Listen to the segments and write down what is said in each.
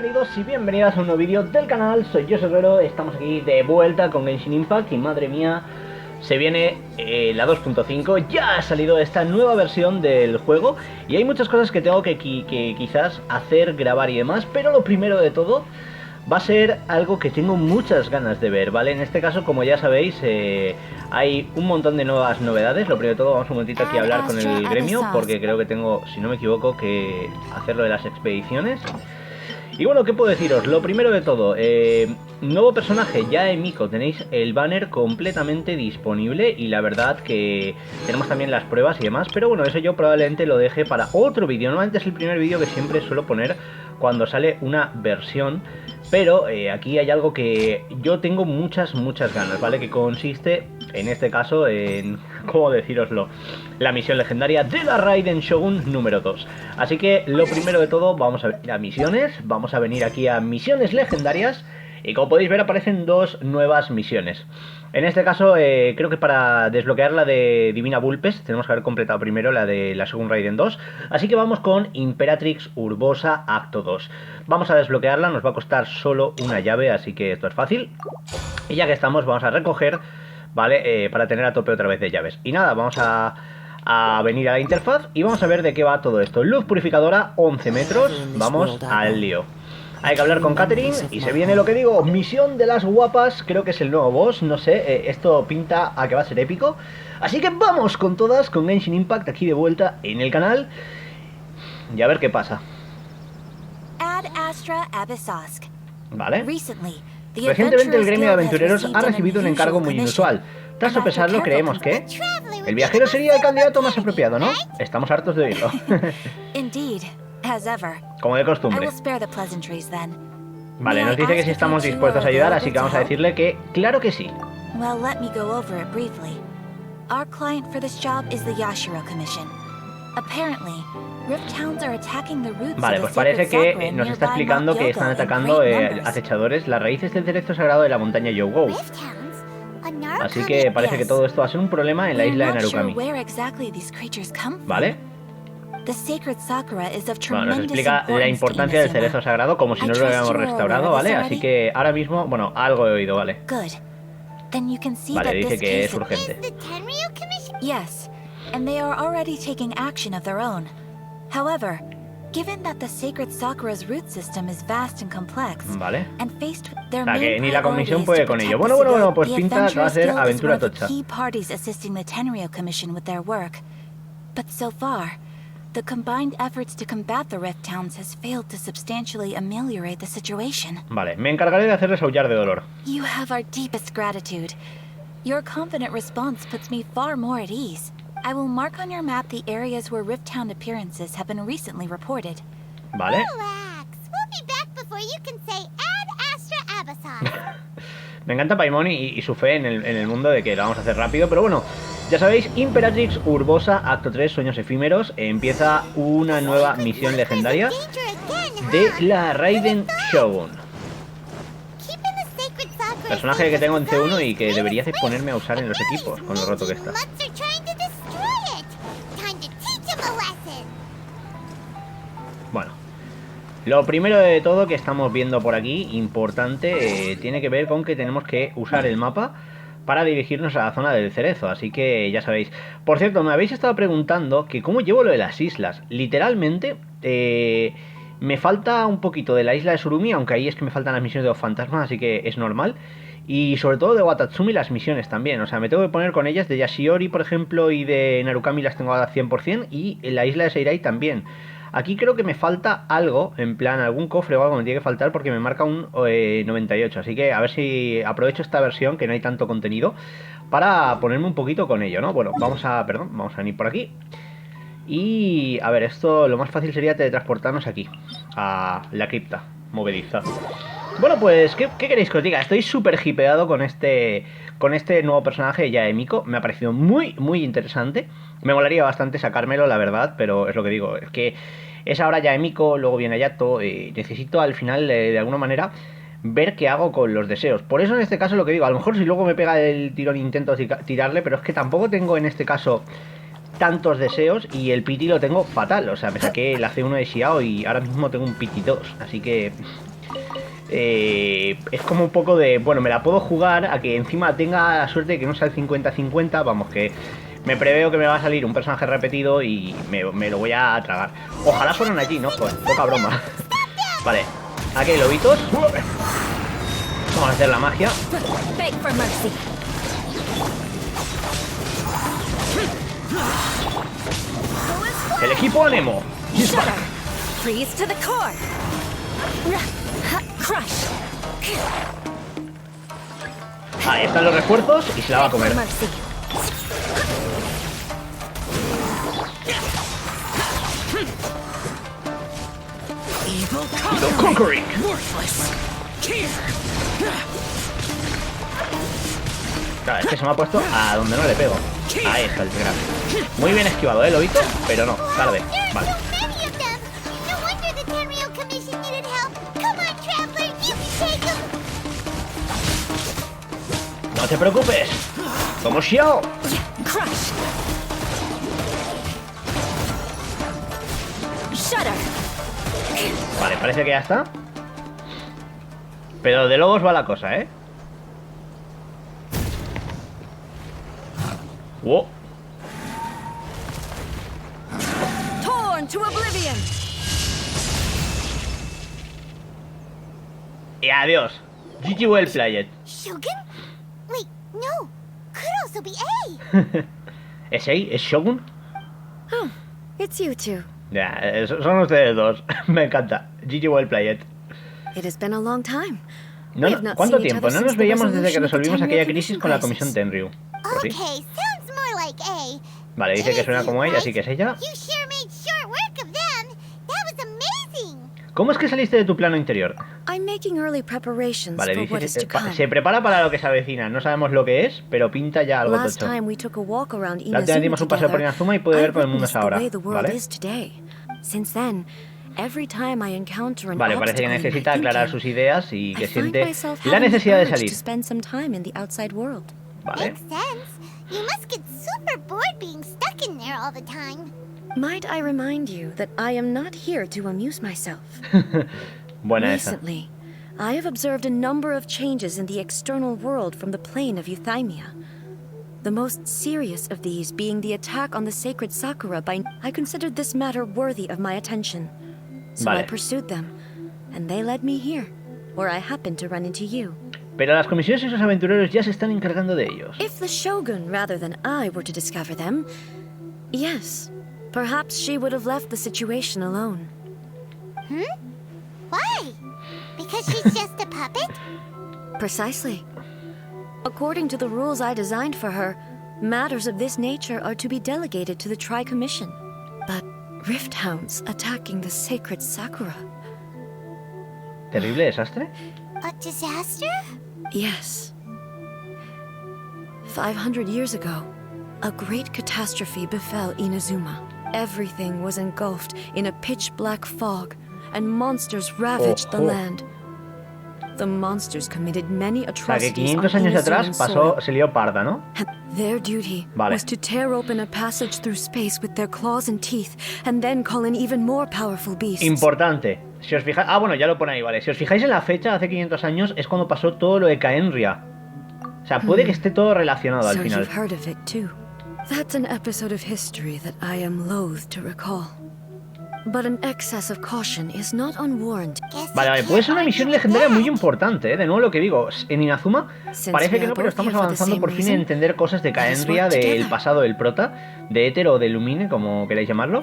bienvenidos y bienvenidas a un nuevo vídeo del canal. Soy yo, Cerezo, estamos aquí de vuelta con Genshin Impact y madre mía, se viene la 2.5, ya ha salido esta nueva versión del juego y hay muchas cosas que tengo que quizás hacer, grabar y demás, pero lo primero de todo va a ser algo que tengo muchas ganas de ver, ¿vale? En este caso, como ya sabéis, hay un montón de nuevas novedades. Lo primero de todo, vamos un momentito aquí a hablar con el gremio, porque creo que tengo, si no me equivoco, que hacerlo de las expediciones. Y bueno, ¿qué puedo deciros? Lo primero de todo, nuevo personaje, Yae Miko. Tenéis el banner completamente disponible y la verdad que tenemos también las pruebas y demás. Pero bueno, eso yo probablemente lo deje para otro vídeo. Normalmente es el primer vídeo que siempre suelo poner cuando sale una versión. Pero aquí hay algo que yo tengo muchas ganas, ¿vale? Que consiste, en este caso, en, ¿cómo decíroslo? La misión legendaria de la Raiden Shogun número 2. Así que lo primero de todo, vamos a venir a misiones, vamos a venir aquí a misiones legendarias. Y como podéis ver, aparecen dos nuevas misiones. En este caso, creo que para desbloquear la de Divina Vulpes tenemos que haber completado primero la de la Shogun Raiden 2. Así que vamos con Imperatrix Urbosa Acto 2. Vamos a desbloquearla, nos va a costar solo una llave, así que esto es fácil. Y ya que estamos, vamos a recoger, ¿vale? Para tener a tope otra vez de llaves. Y nada, vamos a venir a la interfaz y vamos a ver de qué va todo esto. Luz purificadora, 11 metros, vamos al lío. Hay que hablar con Catherine y se viene lo que digo, misión de las guapas, creo que es el nuevo boss, no sé, esto pinta a que va a ser épico. Así que vamos con todas, con Genshin Impact aquí de vuelta en el canal y a ver qué pasa. Vale. Recientemente el gremio de aventureros ha recibido un encargo muy inusual. Tras sopesarlo creemos que el viajero sería el candidato más apropiado, ¿no? Estamos hartos de oírlo. Como de costumbre. Vale, nos dice que si estamos dispuestos a ayudar, así que vamos a decirle que claro que sí. Vale, pues parece que nos está explicando que están atacando acechadores, las raíces del Cerezo Sagrado de la Montaña de Yougou. Así que parece que todo esto va a ser un problema en la isla de Narukami. Vale. Bueno, nos explica la importancia del Cerezo Sagrado como si no lo hubiéramos restaurado, ¿vale? Así que ahora mismo, bueno, algo he oído, ¿vale? Vale, dice que es urgente. Vale. O sea, que ni la comisión puede con ello. Bueno, pues pinta que va a ser aventura tocha. The combined efforts to combat the Rift Towns has failed to substantially ameliorate the situation. Vale, me encargaré de hacerles aullar de dolor. You have our deepest gratitude. Your confident response puts me far more at ease. I will mark on your map the areas where Rift Town appearances have been recently reported. Vale. Relax. We'll be back before you can say Ad Astra Abyssal. Me encanta Paimon y su fe en el mundo de que lo vamos a hacer rápido, pero bueno. Ya sabéis, Imperatrix Urbosa Acto 3, Sueños Efímeros, empieza una nueva misión legendaria de la Raiden Shogun. Personaje que tengo en C1 y que debería de ponerme a usar en los equipos, con lo roto que está. Bueno, lo primero de todo que estamos viendo por aquí, importante, tiene que ver con que tenemos que usar el mapa para dirigirnos a la zona del Cerezo, así que ya sabéis. Por cierto, me habéis estado preguntando que cómo llevo lo de las islas. Literalmente, me falta un poquito de la isla de Surumi, aunque ahí es que me faltan las misiones de los fantasmas, así que es normal. Y sobre todo de Watatsumi las misiones también, o sea, me tengo que poner con ellas. De Yashiori, por ejemplo, y de Narukami las tengo a 100%, y en la isla de Seirai también. Aquí creo que me falta algo, en plan algún cofre o algo me tiene que faltar porque me marca un 98. Así que a ver si aprovecho esta versión, que no hay tanto contenido, para ponerme un poquito con ello, ¿no? Bueno, vamos a venir por aquí. Y a ver, esto lo más fácil sería teletransportarnos aquí, a la cripta movediza. Bueno, pues, ¿qué queréis que os diga? Estoy súper hipeado con este nuevo personaje, Yae Miko. Me ha parecido muy interesante. Me molaría bastante sacármelo, la verdad, pero es lo que digo. Es que es ahora Yae Miko, luego viene Ayato. Necesito al final, de alguna manera, ver qué hago con los deseos. Por eso en este caso lo que digo, a lo mejor si luego me pega el tirón intento tirarle, pero es que tampoco tengo en este caso tantos deseos y el Pity lo tengo fatal. O sea, me saqué el AC1 de Xiao y ahora mismo tengo un Pity 2. Así que... es como un poco de... Bueno, me la puedo jugar a que encima tenga la suerte de que no sea el 50-50. Vamos, que me preveo que me va a salir un personaje repetido y me lo voy a tragar. Ojalá fueran allí, ¿no? Joder, poca broma. Vale, aquí hay lobitos. Vamos a hacer la magia. El equipo Anemo. Dispara. Ahí están los refuerzos y se la va a comer. Evil Conquering. Claro, es que se me ha puesto a donde no le pego. Ahí está el grave. Muy bien esquivado, lobito, pero no, tarde. Vale. No te preocupes. Como Xiao. Vale, parece que ya está. Pero de lobos va la cosa, ¿eh? Wow. Y adiós. GG well played. Shogun? Wait, no. Could also be A. ¿Es A? ¿Es Shogun? Oh, it's you two. Ya, son ustedes dos. Me encanta. GG well played. It has been a long time. No, ¿cuánto tiempo? No nos veíamos desde que resolvimos aquella crisis con la comisión Tenryu. Okay, sounds more like A. Vale, dice que suena como ella, así que es ella. You sure made short work of them. That was amazing. ¿Cómo es que saliste de tu plano interior? I'm making early preparations Vale, for what is dice, to come. se prepara para lo que se avecina. No sabemos lo que es, pero pinta ya algo Last tocho. time we took a walk around La última vez dimos un paseo por Inazuma y pude ver cómo el mundo es ahora. ¿Vale? Since then, every time I encounter an Vale, parece que obstacle in my necesita aclarar thinking, sus ideas y que I find siente myself la having the necesidad de urge salir. to spend some time in the outside world. Vale. Makes sense. You must get super bored being stuck in there all the time. Might I remind you that I am not here to amuse myself. Buena esa. Recently, I have observed a number of changes in the external world from the plane of Euthymia. The most serious of these being the attack on the sacred Sakura by... I considered this matter worthy of my attention. So I pursued them, and they led me here, where I happened to run into you. Pero las comisiones y sus aventureros ya se están encargando de ellos. If the Shogun, rather than I, were to discover them, yes, perhaps she would have left the situation alone. Why? Because she's just a puppet? Precisely. According to the rules I designed for her, matters of this nature are to be delegated to the Tri-Commission. But Rift Hounds attacking the sacred Sakura? ¿Terrible desastre? A disaster? Yes. 500 years ago, a great catastrophe befell Inazuma. Everything was engulfed in a pitch-black fog, and monsters ravaged the land. The monsters committed many atrocities on 500 años atrás Inazuman se lió parda, ¿no? Their duty was to tear open a passage through space with their claws and teeth, and then call in even more powerful beasts. Importante. Si os fijáis... Ah, bueno, ya lo pone ahí, vale. Si os fijáis en la fecha, hace 500 años, es cuando pasó todo lo de Caenria. O sea, puede que esté todo relacionado al final. So you've heard of it too. That's an episode of history that I am loath to recall. But an excess of caution is not unwarranted. Vale, puede ser una misión legendaria muy importante, ¿eh? De nuevo lo que digo, en Inazuma parece que no, pero estamos avanzando por fin en entender cosas de Caenria, del pasado del prota, de Éter o de Lumine, como queráis llamarlo.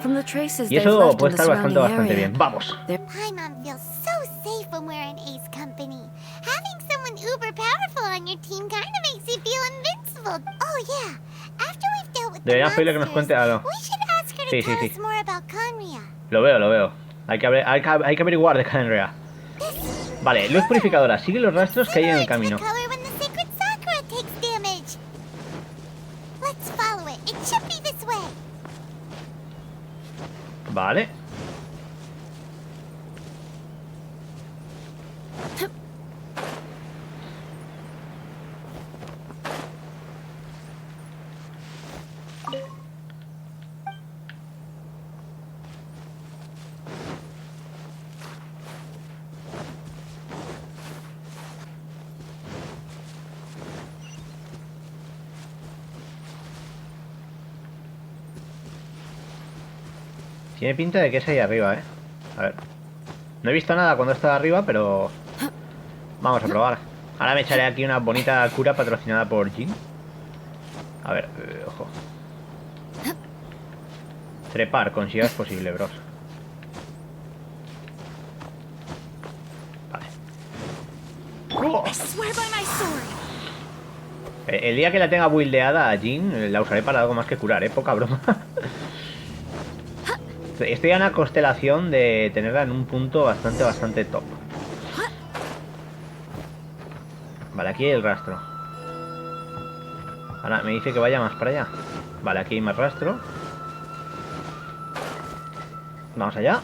Y eso puede estar bastante bien. ¡Vamos! Paimon feels so safe when we're in Ace Company. Having someone uber powerful on your team kind of makes you feel invincible. Oh yeah, after we've dealt with the monsters, que nos cuente algo. we should ask her to tell us more about Conria. Lo veo. Hay que averiguar de Caenria. Vale, luz purificadora. Sigue los rastros que hay en el camino. Vale. Tiene pinta de que es ahí arriba, ¿eh? A ver. No he visto nada cuando estaba arriba, pero... Vamos a probar. Ahora me echaré aquí una bonita cura patrocinada por Jin. A ver, ojo. Trepar, consigas posible, bros. Vale. El día que la tenga buildeada a Jin, la usaré para algo más que curar, poca broma. Estoy en una constelación de tenerla en un punto bastante top. Vale, aquí hay el rastro. Ahora me dice que vaya más para allá. Vale, aquí hay más rastro. Vamos allá.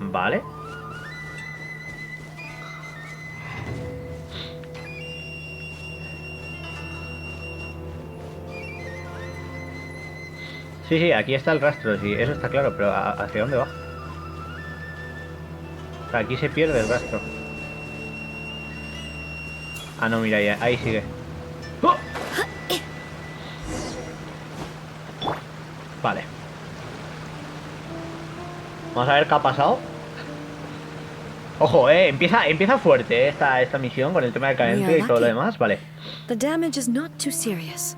Vale. Sí, aquí está el rastro, sí, eso está claro, pero ¿hacia dónde va? O sea, aquí se pierde el rastro. Ah, no, mira, ahí sigue. ¡Oh! Vale. Vamos a ver qué ha pasado. Ojo, empieza fuerte esta misión con el tema de cadencia y todo lo demás, vale. The damage is not too serious.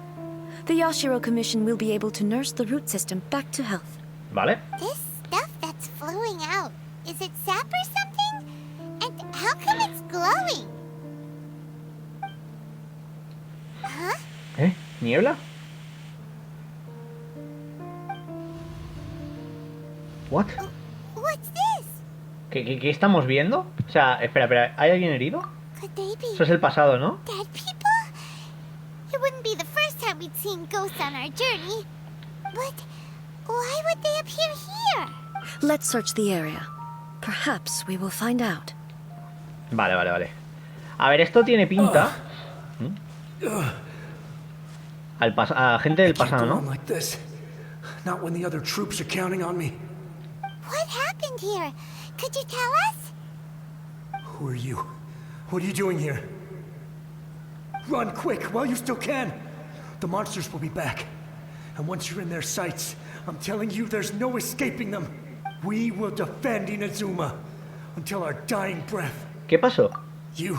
The Yashiro Commission will be able to nurse the root system back to health. Vale. This stuff that's flowing out, is it sap or something? And how come it's glowing? Huh? ¿Niebla? What? What's this? ¿Qué estamos viendo? O sea, espera, ¿hay alguien herido? Could they be Eso es el pasado, ¿no? dead people? It wouldn't be the first time we'd seen ghosts on our journey. But why would they appear here? Let's search the area. Perhaps we will find out. Vale. A ver, esto tiene pinta a gente del pasado, ¿no? Not when the other troops are counting on me. What happened here? Could you tell us? Who are you? What are you doing here? Run quick while you still can. The monsters will be back. And once you're in their sights, I'm telling you there's no escaping them. We will defend Inazuma until our dying breath. ¿Qué pasó? You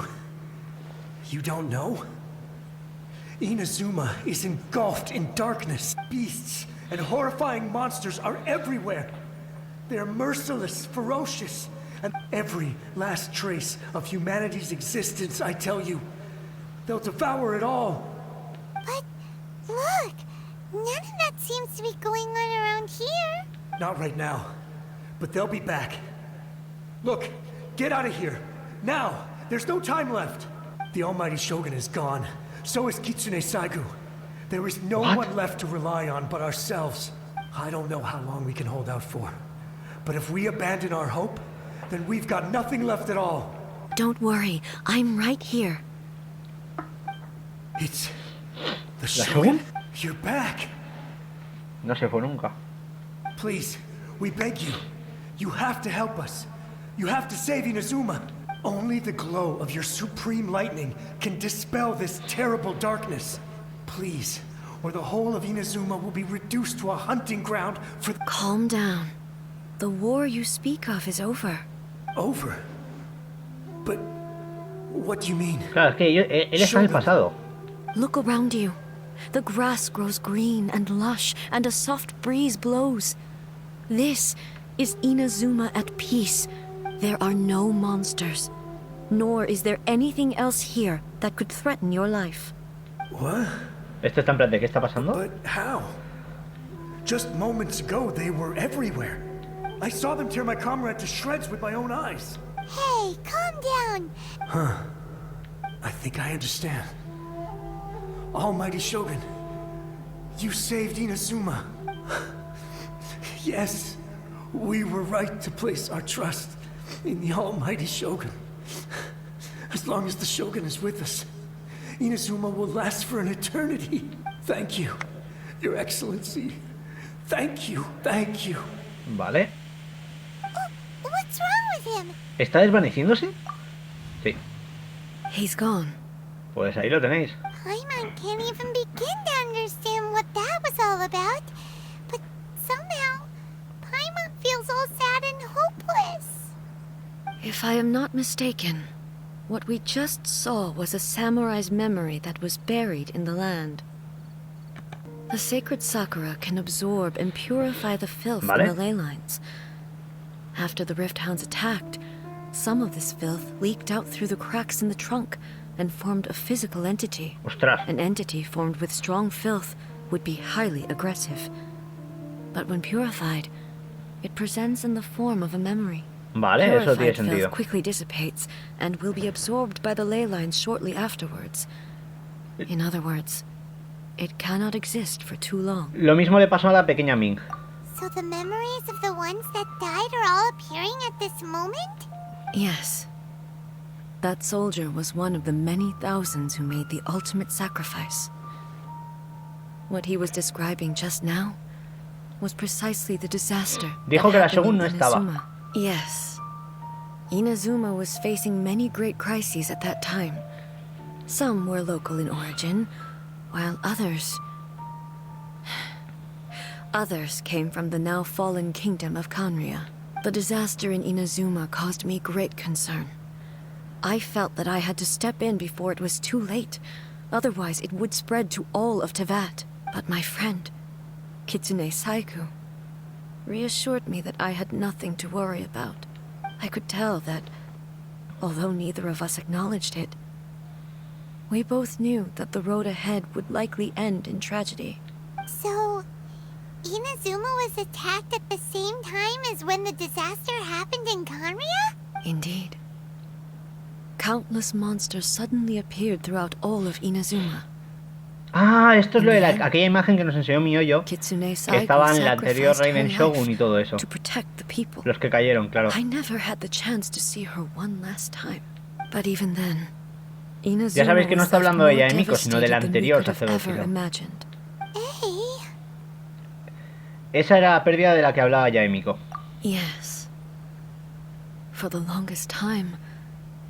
don't know? Inazuma is engulfed in darkness. Beasts and horrifying monsters are everywhere. They're merciless, ferocious, and every last trace of humanity's existence, I tell you. They'll devour it all. But look, none of that seems to be going on around here. Not right now, but they'll be back. Look, get out of here. Now! There's no time left. The almighty Shogun is gone. So is Kitsune Saigu. There is no one left to rely on but ourselves. I don't know how long we can hold out for. But if we abandon our hope, then we've got nothing left at all. Don't worry, I'm right here. It's the Shogun? You're back. No se fue nunca. Please, we beg you. You have to help us. You have to save Inazuma. Only the glow of your supreme lightning can dispel this terrible darkness. Please, or the whole of Inazuma will be reduced to a hunting ground for... Calm down. The war you speak of is over. Over? But what do you mean? Claro, es que él está en el pasado. Look around you. The grass grows green and lush, and a soft breeze blows. This is Inazuma at peace. There are no monsters. Nor is there anything else here that could threaten your life. What? Esto está en plan de ¿qué está pasando? But how? Just moments ago, they were everywhere. I saw them tear my comrade to shreds with my own eyes. Hey, calm down. Huh. I think I understand. Almighty Shogun, you saved Inazuma. Yes, we were right to place our trust in the Almighty Shogun. As long as the Shogun is with us, Inazuma will last for an eternity. Thank you, Your Excellency. Thank you. Vale. What's wrong with him? ¿Está desvaneciéndose? Sí. He's gone. Pues ahí lo tenéis. Paimon can't even begin to understand what that was about, but somehow Paimon feels all sad and hopeless. If I am not mistaken, what we just saw was a samurai's memory that was buried in the land. The sacred Sakura can absorb and purify the filth in the ley lines. After the Rift Hounds attacked, some of this filth leaked out through the cracks in the trunk and formed a physical entity. Ostras. An entity formed with strong filth would be highly aggressive. But when purified, it presents in the form of a memory. Vale, eso tiene Purified filth sentido. quickly dissipates and will be absorbed by the ley lines shortly afterwards. In other words, it cannot exist for too long. Lo mismo le pasó a la pequeña Ming. So the memories of the ones that died are all appearing at this moment? Yes. That soldier was one of the many thousands who made the ultimate sacrifice. What he was describing just now was precisely the disaster. Dijo que la Shogun no estaba. Inazuma. Yes. Inazuma was facing many great crises at that time. Some were local in origin, while others came from the now fallen kingdom of Kanria. The disaster in Inazuma caused me great concern. I felt that I had to step in before it was too late, otherwise it would spread to all of Teyvat. But my friend, Kitsune Saiku, reassured me that I had nothing to worry about. I could tell that, although neither of us acknowledged it, we both knew that the road ahead would likely end in tragedy. So, Inazuma was attacked at the same time as when the disaster happened in Kanria? Indeed. Countless monsters suddenly appeared throughout all of Inazuma. Ah, esto es lo de aquella imagen que nos enseñó Miyoyo, Kitsune que Saiku estaba en el anterior sacrificed Raiden her Shogun life y todo eso. to protect the people. Los que cayeron, claro. I never had the chance to see her one last time. But even then, Inazuma Ya sabéis que no was está left hablando de more Yae Miko, sino del devastated than we anterior could have ever sacerdotisa. imagined. Hey, Esa era la pérdida de la que hablaba Yae Miko. Yes. For the longest time,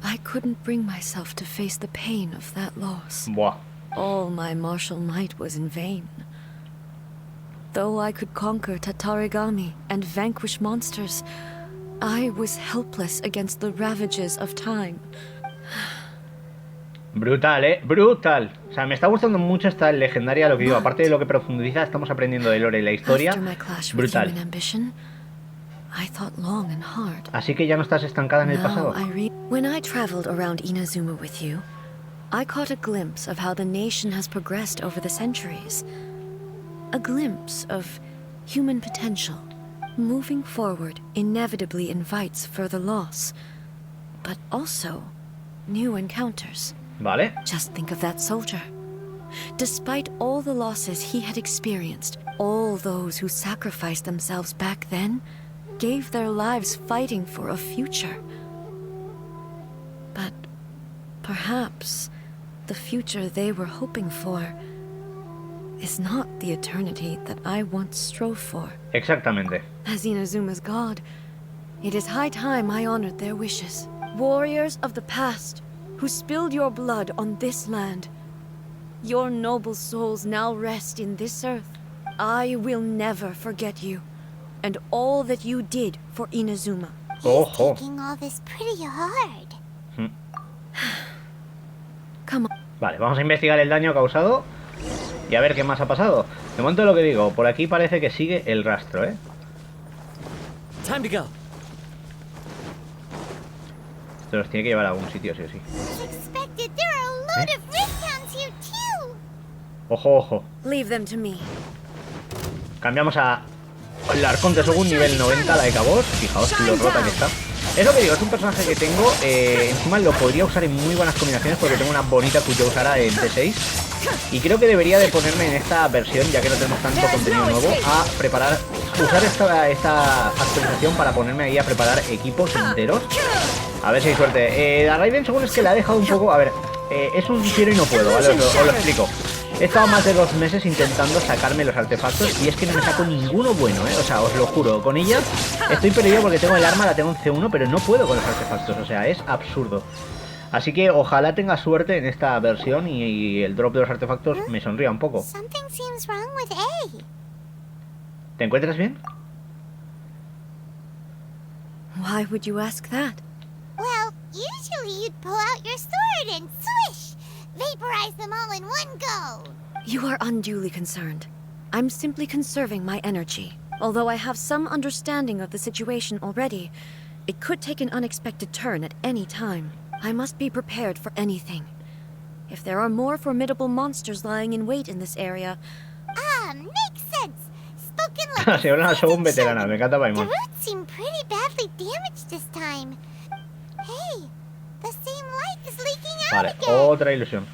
I couldn't bring myself to face the pain of that loss. Buah. All my martial might was in vain. Though I could conquer Tatarigami and vanquish monsters, I was helpless against the ravages of time. Brutal, brutal. O sea, me está gustando mucho esta legendaria, lo que digo, aparte de lo que profundiza, estamos aprendiendo de lore y la historia. After my clash with Brutal. human ambition, I thought long and hard. Así que ya no estás estancada en el pasado. When I traveled around Inazuma with you, I caught a glimpse of how the nation has progressed over the centuries. A glimpse of human potential. Moving forward inevitably invites further loss, but also new encounters. Vale. Just think of that soldier. Despite all the losses he had experienced, all those who sacrificed themselves back then gave their lives fighting for a future. But perhaps the future they were hoping for is not the eternity that I once strove for. Exactamente. As Inazuma's god, it is high time I honored their wishes. Warriors of the past, who spilled your blood on this land, your noble souls now rest in this earth. I will never forget you, and all that you did for Inazuma. Ojo. taking all this pretty hard. Come on. Vale, vamos a investigar el daño causado y a ver qué más ha pasado. De momento lo que digo, por aquí parece que sigue el rastro, ¿eh? Time to go. Esto los tiene que llevar a algún sitio, sí o sí. As expected, there are a load of Rifthounds here too. Ojo, ojo. Leave them to me. Cambiamos a el Arconte Shogun nivel 90, la de Acabó. Fijaos lo rota que está. Es lo que digo, es un personaje que tengo. Encima lo podría usar en muy buenas combinaciones porque tengo una bonita cuya usará en T6. Y creo que debería de ponerme en esta versión, ya que no tenemos tanto contenido nuevo, a preparar, usar esta actualización para ponerme ahí a preparar equipos enteros. A ver si hay suerte. La Raiden Shogun es que la he dejado un poco. A ver, es un quiero y no puedo, ¿vale? Os lo explico. He estado más de 2 meses intentando sacarme los artefactos y es que no me saco ninguno bueno, ¿eh? O sea, os lo juro, con ella estoy perdido porque tengo el arma, la tengo en C1, pero no puedo con los artefactos, o sea, es absurdo. Así que ojalá tenga suerte en esta versión y el drop de los artefactos me sonría un poco. Something seems wrong with A. ¿Te encuentras bien? Why would you ask that? Well, usually you'd pull out your sword and swish! Vaporize them all in one go! You are unduly concerned. I'm simply conserving my energy. Although I have some understanding of the situation already, it could take an unexpected turn at any time. I must be prepared for anything. If there are more formidable monsters lying in wait in this area... Ah, makes sense! Spoken like a Señora Shogun seasoned veterana, shogun. me encanta The Paimon. roots seem pretty badly damaged this time. Hey, the same light is leaking out Vale, again! otra ilusión.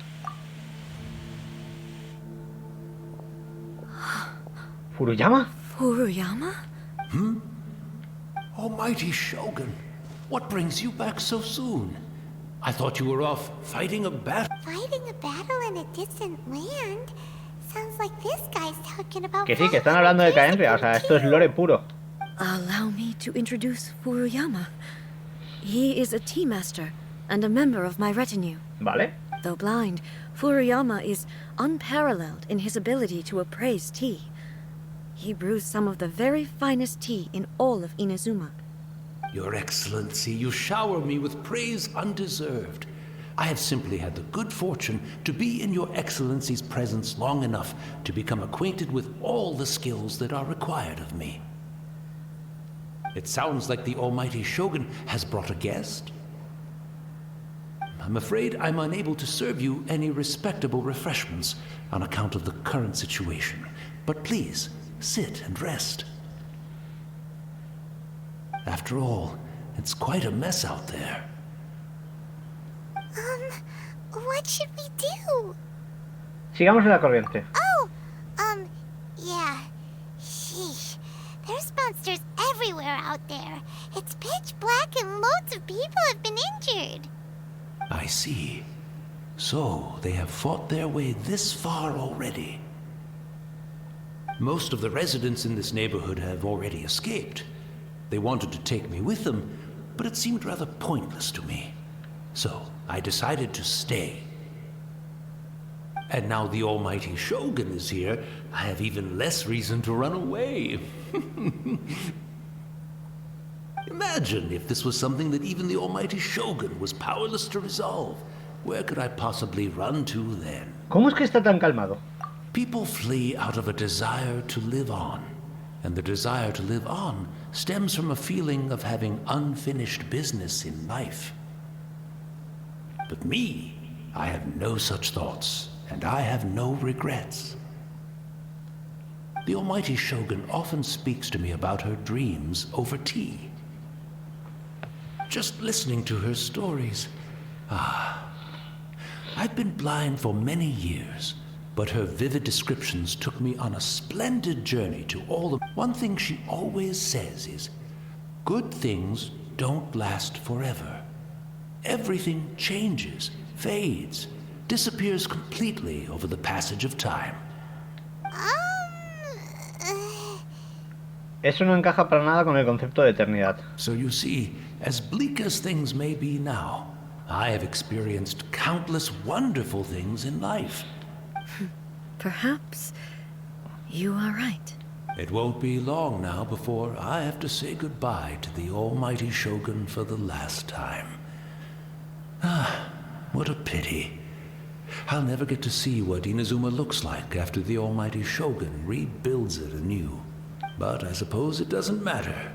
¿Furuyama? Furuyama? Almighty Shogun, what brings you back so soon? I thought you were off fighting a battle. Fighting a battle in a distant land? Sounds like this guy's talking about... Que sí, que están hablando de Caenria, o sea, esto es lore puro. Allow me to introduce Furuyama. He is a tea master and a member of my retinue. Vale. Though blind, Furuyama is unparalleled in his ability to appraise tea. He brews some of the very finest tea in all of Inazuma. Your Excellency, you shower me with praise undeserved. I have simply had the good fortune to be in Your Excellency's presence long enough to become acquainted with all the skills that are required of me. It sounds like the Almighty Shogun has brought a guest. I'm afraid I'm unable to serve you any respectable refreshments on account of the current situation. But please, sit and rest. After all, it's quite a mess out there. What should we do? Sigamos en la corriente. Oh, yeah. Sheesh. There's monsters everywhere out there. It's pitch black and loads of people have been injured. I see. So, they have fought their way this far already. Most of the residents in this neighborhood have already escaped. They wanted to take me with them, but it seemed rather pointless to me. So, I decided to stay. And now the Almighty Shogun is here, I have even less reason to run away. Imagine if this was something that even the Almighty Shogun was powerless to resolve. Where could I possibly run to then? ¿Cómo es que está tan calmado? People flee out of a desire to live on. And the desire to live on stems from a feeling of having unfinished business in life. But me, I have no such thoughts, and I have no regrets. The Almighty Shogun often speaks to me about her dreams over tea. Just listening to her stories. I've been blind for many years, but her vivid descriptions took me on a splendid journey to all the... One thing she always says is, good things don't last forever. Everything changes, fades, disappears completely over the passage of time. Eso no encaja para nada con el concepto de eternidad. So you see, as bleak as things may be now, I have experienced countless wonderful things in life. Perhaps you are right. It won't be long now before I have to say goodbye to the Almighty Shogun for the last time. What a pity. I'll never get to see what Inazuma looks like after the Almighty Shogun rebuilds it anew. But I suppose it doesn't matter.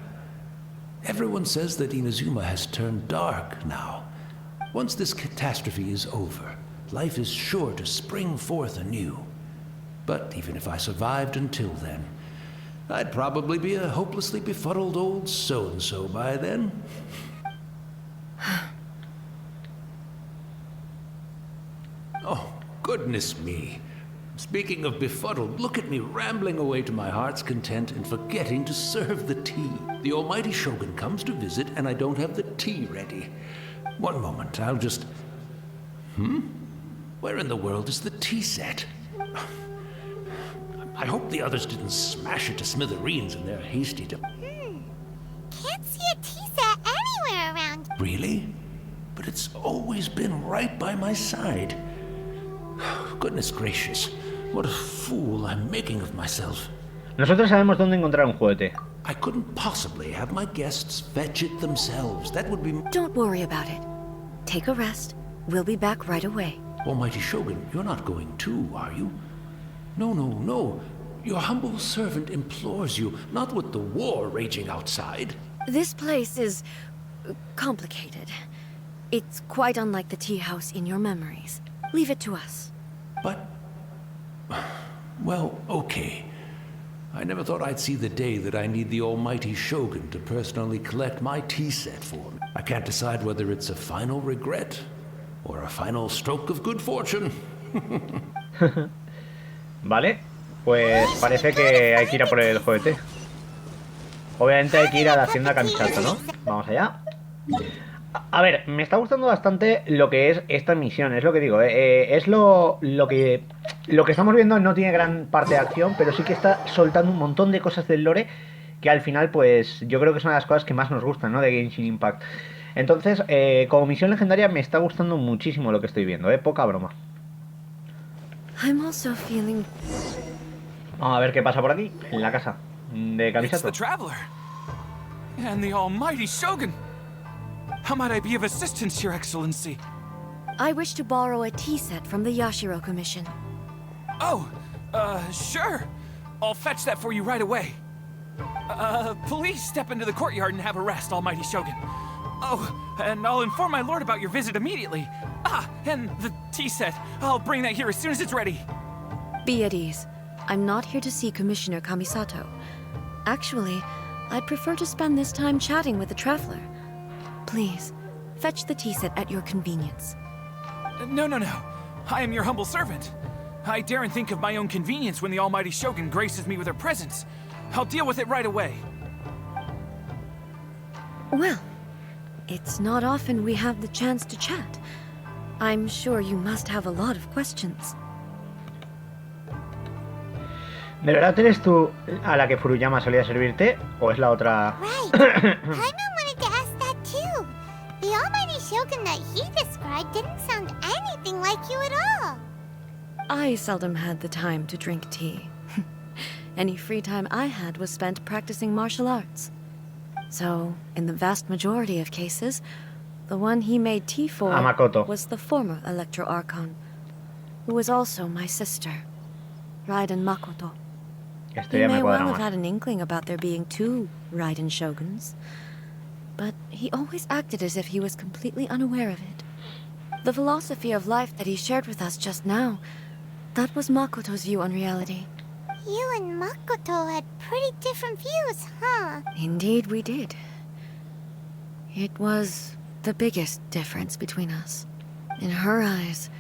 Everyone says that Inazuma has turned dark now. Once this catastrophe is over, life is sure to spring forth anew. But even if I survived until then, I'd probably be a hopelessly befuddled old so-and-so by then. Oh, goodness me. Speaking of befuddled, look at me rambling away to my heart's content and forgetting to serve the tea. The Almighty Shogun comes to visit and I don't have the tea ready. One moment, I'll just... Where in the world is the tea set? I hope the others didn't smash it to smithereens in their hasty... Can't see a tea set anywhere around. Really? But it's always been right by my side. Goodness gracious, what a fool I'm making of myself. Nosotros sabemos dónde encontrar un juguete. I couldn't possibly have my guests fetch it themselves. That would be... Don't worry about it. Take a rest. We'll be back right away. Almighty Shogun, you're not going too, are you? No, no, no. Your humble servant implores you, not with the war raging outside. This place is complicated. It's quite unlike the tea house in your memories. Leave it to us. But... well, okay. I never thought I'd see the day that I need the almighty Shogun to personally collect my tea set for me. I can't decide whether it's a final regret or a final stroke of good fortune. Vale, pues parece que hay que ir a por el juguete. Obviamente hay que ir a la hacienda Camisato, ¿no? Vamos allá. A ver, me está gustando bastante lo que es esta misión, es lo que digo, es lo que estamos viendo. No tiene gran parte de acción, pero sí que está soltando un montón de cosas del lore que al final, pues, yo creo que son las cosas que más nos gustan, ¿no? De Genshin Impact. Entonces, como misión legendaria me está gustando muchísimo lo que estoy viendo, poca broma. I'm also feeling... Vamos a ver qué pasa por aquí, en la casa de It's Camisato. the traveler and the almighty Shogun. How might I be of assistance, Your Excellency? I wish to borrow a tea set from the Yashiro Commission. Oh, sure. I'll fetch that for you right away. Please step into the courtyard and have a rest, almighty Shogun. Oh, and I'll inform my lord about your visit immediately. Ah, and the tea set. I'll bring that here as soon as it's ready. Be at ease. I'm not here to see Commissioner Kamisato. Actually, I'd prefer to spend this time chatting with the traveler. Please, fetch the tea set at your convenience. No. I am your humble servant. I daren't think of my own convenience when the almighty Shogun graces me with her presence. I'll deal with it right away. Well, it's not often we have the chance to chat. I'm sure you must have a lot of questions. ¿De verdad eres tú a la que Furuyama solía servirte? ¿O es la otra? Right. Paimon wanted to ask that too. The almighty Shogun that he described didn't sound anything like you at all. I seldom had the time to drink tea. Any free time I had was spent practicing martial arts. So, in the vast majority of cases, the one he made tea for Makoto was the former Electro Archon, who was also my sister, Raiden Makoto. He may well have had an inkling about there being two Raiden Shoguns, but he always acted as if he was completely unaware of it. The philosophy of life that he shared with us just now, that was Makoto's view on reality. You and Makoto had pretty different views, huh? Indeed we did. It was the biggest difference between us. In her eyes,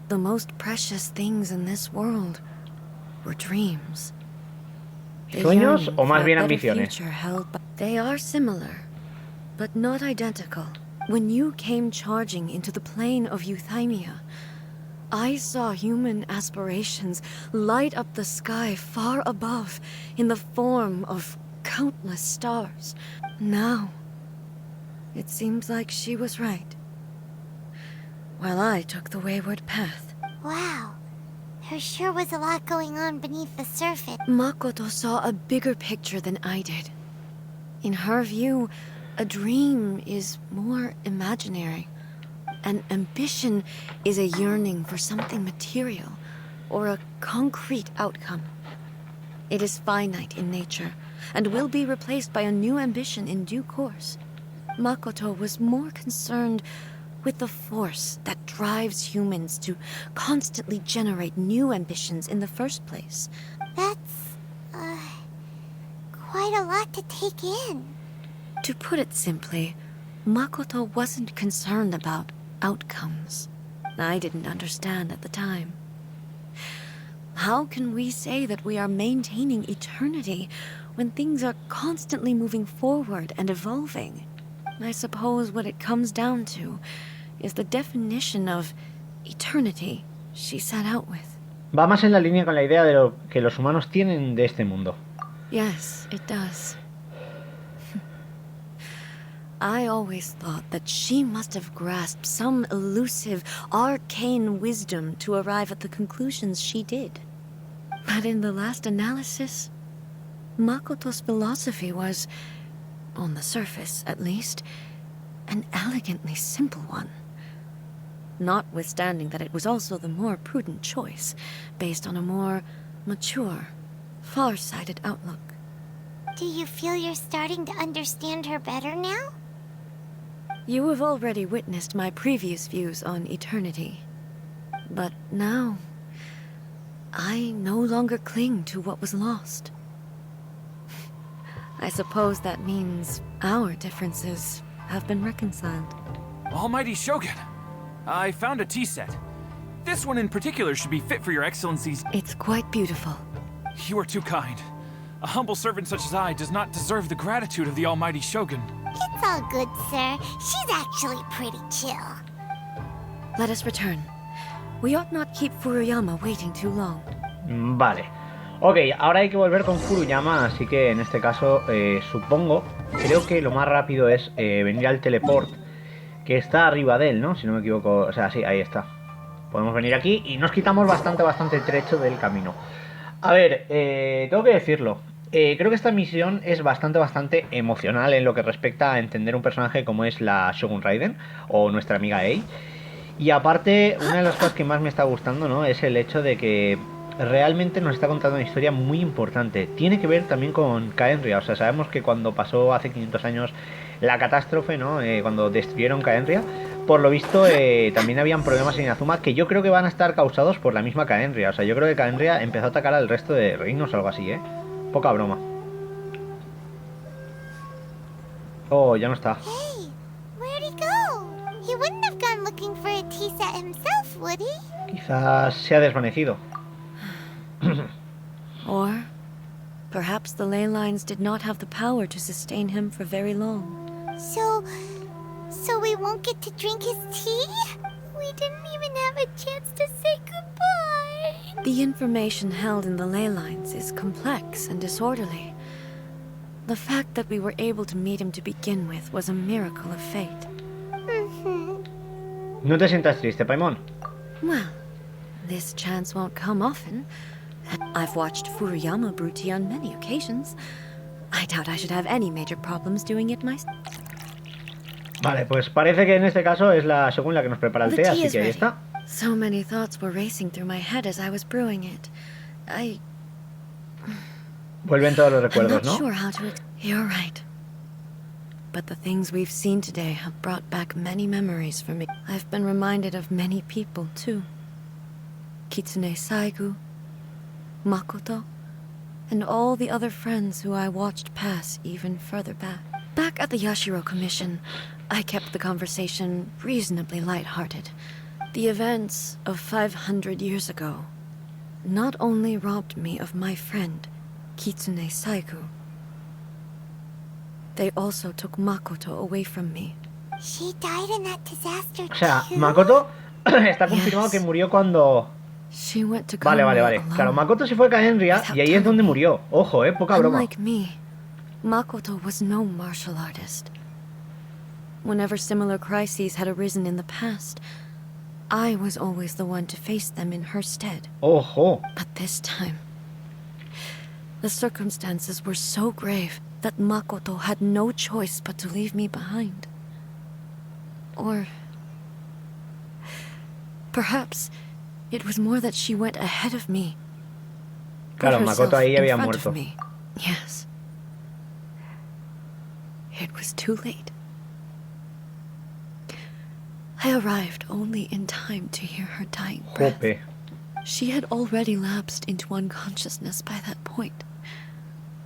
the most precious things in this world were dreams. ¿Sueños o más bien ambiciones? They are similar, but not identical. When you came charging into the plane of Euthymia, I saw human aspirations light up the sky far above in the form of countless stars. Now, it seems like she was right, while I took the wayward path. Wow. There sure was a lot going on beneath the surface. Makoto saw a bigger picture than I did. In her view, a dream is more imaginary. An ambition is a yearning for something material, or a concrete outcome. It is finite in nature, and will be replaced by a new ambition in due course. Makoto was more concerned with the force that drives humans to constantly generate new ambitions in the first place. That's, quite a lot to take in. To put it simply, Makoto wasn't concerned about outcomes. I didn't understand at the time. How can we say that we are maintaining eternity when things are constantly moving forward and evolving? I suppose what it comes down to is the definition of eternity she set out with. Va más en la línea con la idea de lo que los humanos tienen de este mundo. Yes, it does. I always thought that she must have grasped some elusive, arcane wisdom to arrive at the conclusions she did. But in the last analysis, Makoto's philosophy was, on the surface at least, an elegantly simple one. Notwithstanding that it was also the more prudent choice, based on a more mature, far-sighted outlook. Do you feel you're starting to understand her better now? You have already witnessed my previous views on eternity. But now, I no longer cling to what was lost. I suppose that means our differences have been reconciled. Almighty Shogun, I found a tea set. This one in particular should be fit for your excellencies. It's quite beautiful. You are too kind. A humble servant such as I does not deserve the gratitude of the Almighty Shogun. It's all good, sir. She's actually pretty chill. Let us return. We ought not keep Furuyama waiting too long. Vale. Ok, ahora hay que volver con Furuyama, así que en este caso supongo, creo que lo más rápido es venir al teleport, que está arriba de él, ¿no? Si no me equivoco, o sea, sí, ahí está. Podemos venir aquí y nos quitamos bastante trecho del camino. A ver, tengo que decirlo. Creo que esta misión es bastante emocional en lo que respecta a entender un personaje como es la Shogun Raiden o nuestra amiga Yae. Y aparte, una de las cosas que más me está gustando, ¿no?, es el hecho de que realmente nos está contando una historia muy importante. Tiene que ver también con Kaenria. O sea, sabemos que cuando pasó hace 500 años la catástrofe, ¿no?, cuando destruyeron Kaenria, por lo visto también habían problemas en Inazuma que yo creo que van a estar causados por la misma Kaenria. O sea, yo creo que Kaenria empezó a atacar al resto de reinos o algo así, Poca broma. Oh, ya no está. Hey, where'd he go? He wouldn't have gone looking for a tea set himself, would he? Quizás se ha desvanecido. Or perhaps the ley lines did not have the power to sustain him for very long. So we won't get to drink his tea? We didn't even have a chance to say goodbye. The information held in the ley lines is complex and disorderly. The fact that we were able to meet him to begin with was a miracle of fate. No te sientas triste, Paimon. Well, this chance won't come often. I've watched Furuyama brew tea on many occasions. I doubt I should have any major problems doing it myself. Vale, pues parece que en este caso es la Shogun la que nos prepara el té, así que ahí está. So many thoughts were racing through my head as I was brewing it. Vuelven todos los recuerdos, I'm not ¿no? sure how to. You're right. But the things we've seen today have brought back many memories for me. I've been reminded of many people, too. Kitsune Saigu, Makoto, and all the other friends who I watched pass even further back. Back at the Yashiro Commission, I kept the conversation reasonably lighthearted. The events of 500 years ago not only robbed me of my friend, Kitsune Saigu, they also took Makoto away from me. She died in that disaster O sea, too? Makoto está confirmado Yes. que murió cuando... She went to Vale. Konoha Claro, alone. Makoto se fue a Kaenria y ahí es donde murió. Ojo, poca broma. Unlike me, Makoto was no martial artist. Whenever similar crises had arisen in the past, I was always the one to face them in her stead. Ojo. But this time, the circumstances were so grave that Makoto had no choice but to leave me behind. Or perhaps it was more that she went ahead of me. Put Claro, herself Makoto ahí in había front muerto. of me. Yes. It was too late. I arrived only in time to hear her dying breath. Jope. She had already lapsed into unconsciousness by that point.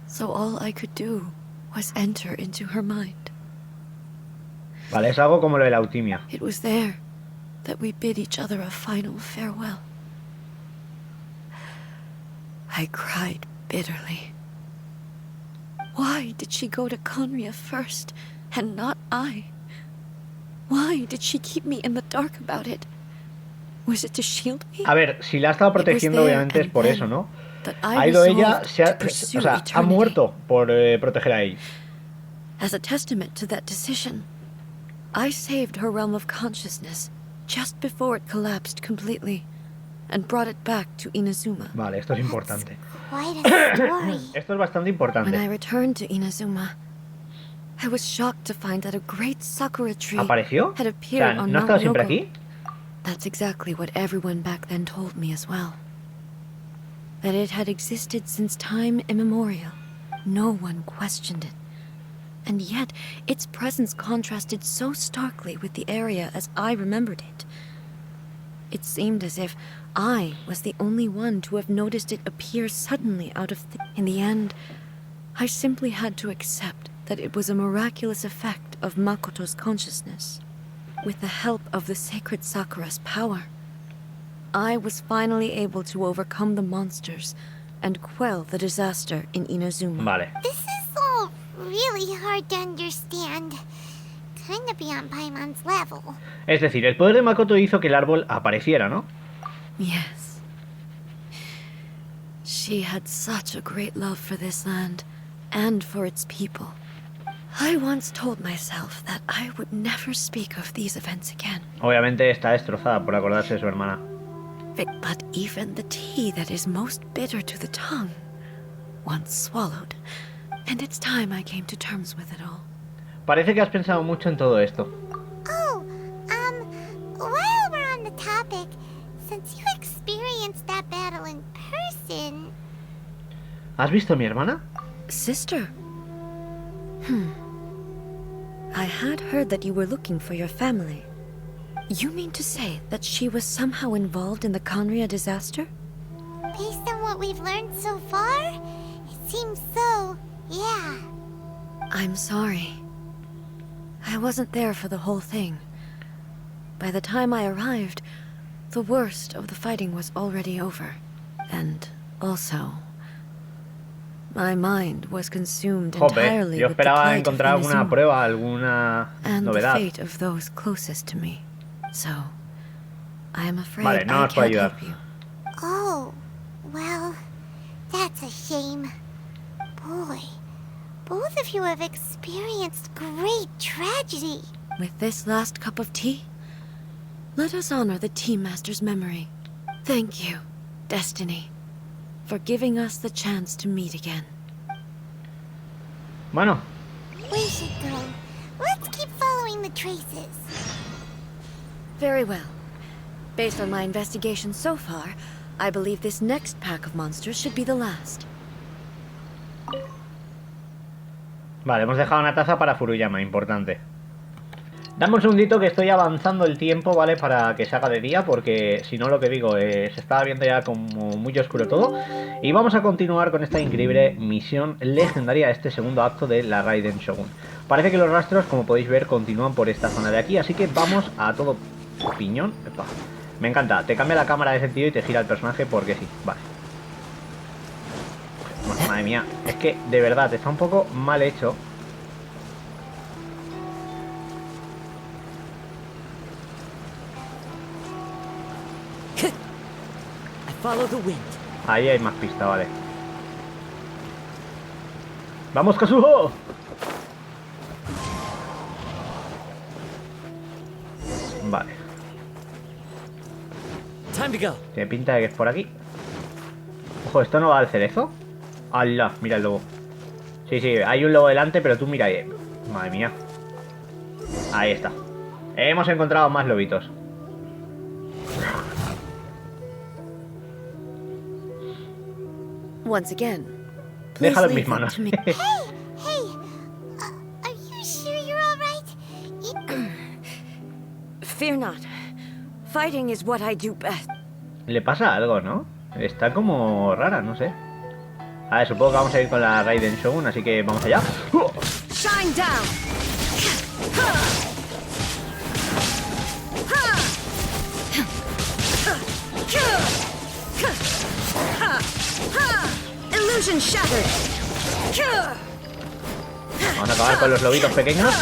So all I could do was enter into her mind. Vale, es algo como lo de la eutimia. It was there that we bid each other a final farewell. I cried bitterly. Why did she go to Conria first, and not I? Why did she keep me in the dark about it? Was it to shield me? A ver, si la ha estado protegiendo obviamente es por eso, ¿no? Ha ido ella, o sea, ha muerto por proteger a él. As a testament to that decision, I saved her realm of consciousness just before it collapsed completely, and brought it back to Inazuma. Vale, esto es importante. Quite a story. Esto es bastante When I importante. returned to Inazuma, I was shocked to find that a great sakura tree ¿Apareció? had O appeared sea, on ¿no ha Mount estado siempre Yougou. aquí? That's exactly what everyone back then told me as well. That it had existed since time immemorial. No one questioned it. And yet, its presence contrasted so starkly with the area as I remembered it. It seemed as if I was the only one to have noticed it appear suddenly out of In the end, I simply had to accept that it was a miraculous effect of Makoto's consciousness. With the help of the sacred Sakura's power, I was finally able to overcome the monsters and quell the disaster in Inazuma. Vale. This is all really hard to understand. Kind of beyond Paimon's level. Es decir, el poder de Makoto hizo que el árbol apareciera, ¿no? Yes. She had such a great love for this land and for its people. I once told myself that I would never speak of these events again. Obviamente está destrozada por acordarse de su hermana. But even the tea that is most bitter to the tongue, once swallowed, and it's time I came to terms with it all. Parece que has pensado mucho en todo esto. Oh, while we're on the topic, since you experienced that battle in person... ¿Has visto a mi hermana? Sister? I had heard that you were looking for your family. You mean to say that she was somehow involved in the Conria disaster? Based on what we've learned so far, it seems so, yeah. I'm sorry. I wasn't there for the whole thing. By the time I arrived, the worst of the fighting was already over. And also, my mind was consumed Jope, entirely yo with the esperaba plight of encontrar alguna Inazuma prueba, alguna and the novedad. fate of those closest to me. So, I am afraid Vale, no I nos puede can't ayudar. help you. Oh, well, that's a shame. Boy, both of you have experienced great tragedy. With this last cup of tea, let us honor the Tea Master's memory. Thank you, Destiny, for giving us the chance to meet again. Bueno, We should go. Let's keep following the traces. Very well. Based on my investigation so far, I believe this next pack of monsters should be the last. vale, hemos dejado una taza para Furuyama, importante. Dame un segundito que estoy avanzando el tiempo, ¿vale? Para que se haga de día, porque si no, lo que digo, se estaba viendo ya como muy oscuro todo. Y vamos a continuar con esta increíble misión legendaria, este segundo acto de la Raiden Shogun. Parece que los rastros, como podéis ver, continúan por esta zona de aquí, así que vamos a todo piñón. Epa. Me encanta, te cambia la cámara de sentido y te gira el personaje porque sí, vale. Bueno, madre mía, es que de verdad está un poco mal hecho. I follow the wind. Ahí hay más pista, vale. ¡Vamos, Kazuho! Vale. Time to go. Tiene pinta de que es por aquí. Ojo, ¿esto no va al cerezo? ¡Hala! Mira el lobo. Sí, sí, hay un lobo delante, pero tú mira ahí. Madre mía. Ahí está. Hemos encontrado más lobitos. Once again, please Déjalo en leave mis that manos. to me. Hey, are you sure you're all right? Fear not. Fighting is what I do best. Le pasa algo, ¿no? Está como rara, no sé. A ver, supongo que vamos a ir con la Raiden Shogun, así que vamos allá. Shine down! Illusion shattered! Vamos a acabar con los lobitos pequeños.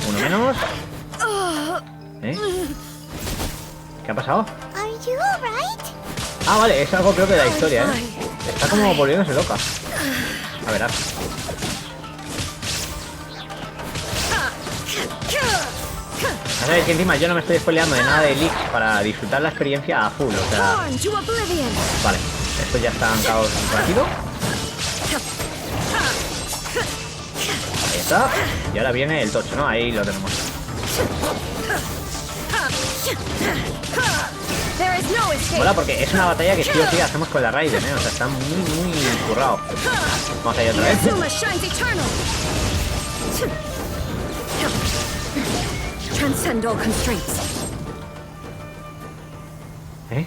Uno menos. ¿Eh? ¿Qué ha pasado? Are you all right? Ah, vale, es algo creo que de la historia, ¿eh? Está como volviéndose loca. A ver, Sabes que encima yo no me estoy spoileando de nada de leaks para disfrutar la experiencia a full, o sea... Vale, esto ya está anclado rápido. Ahí está. Y ahora viene el tocho, ¿no? Ahí lo tenemos. Mola porque es una batalla que sí o sí hacemos con la Raiden, ¿eh? O sea, está muy currado. Vamos a ir otra vez. ¿Eh?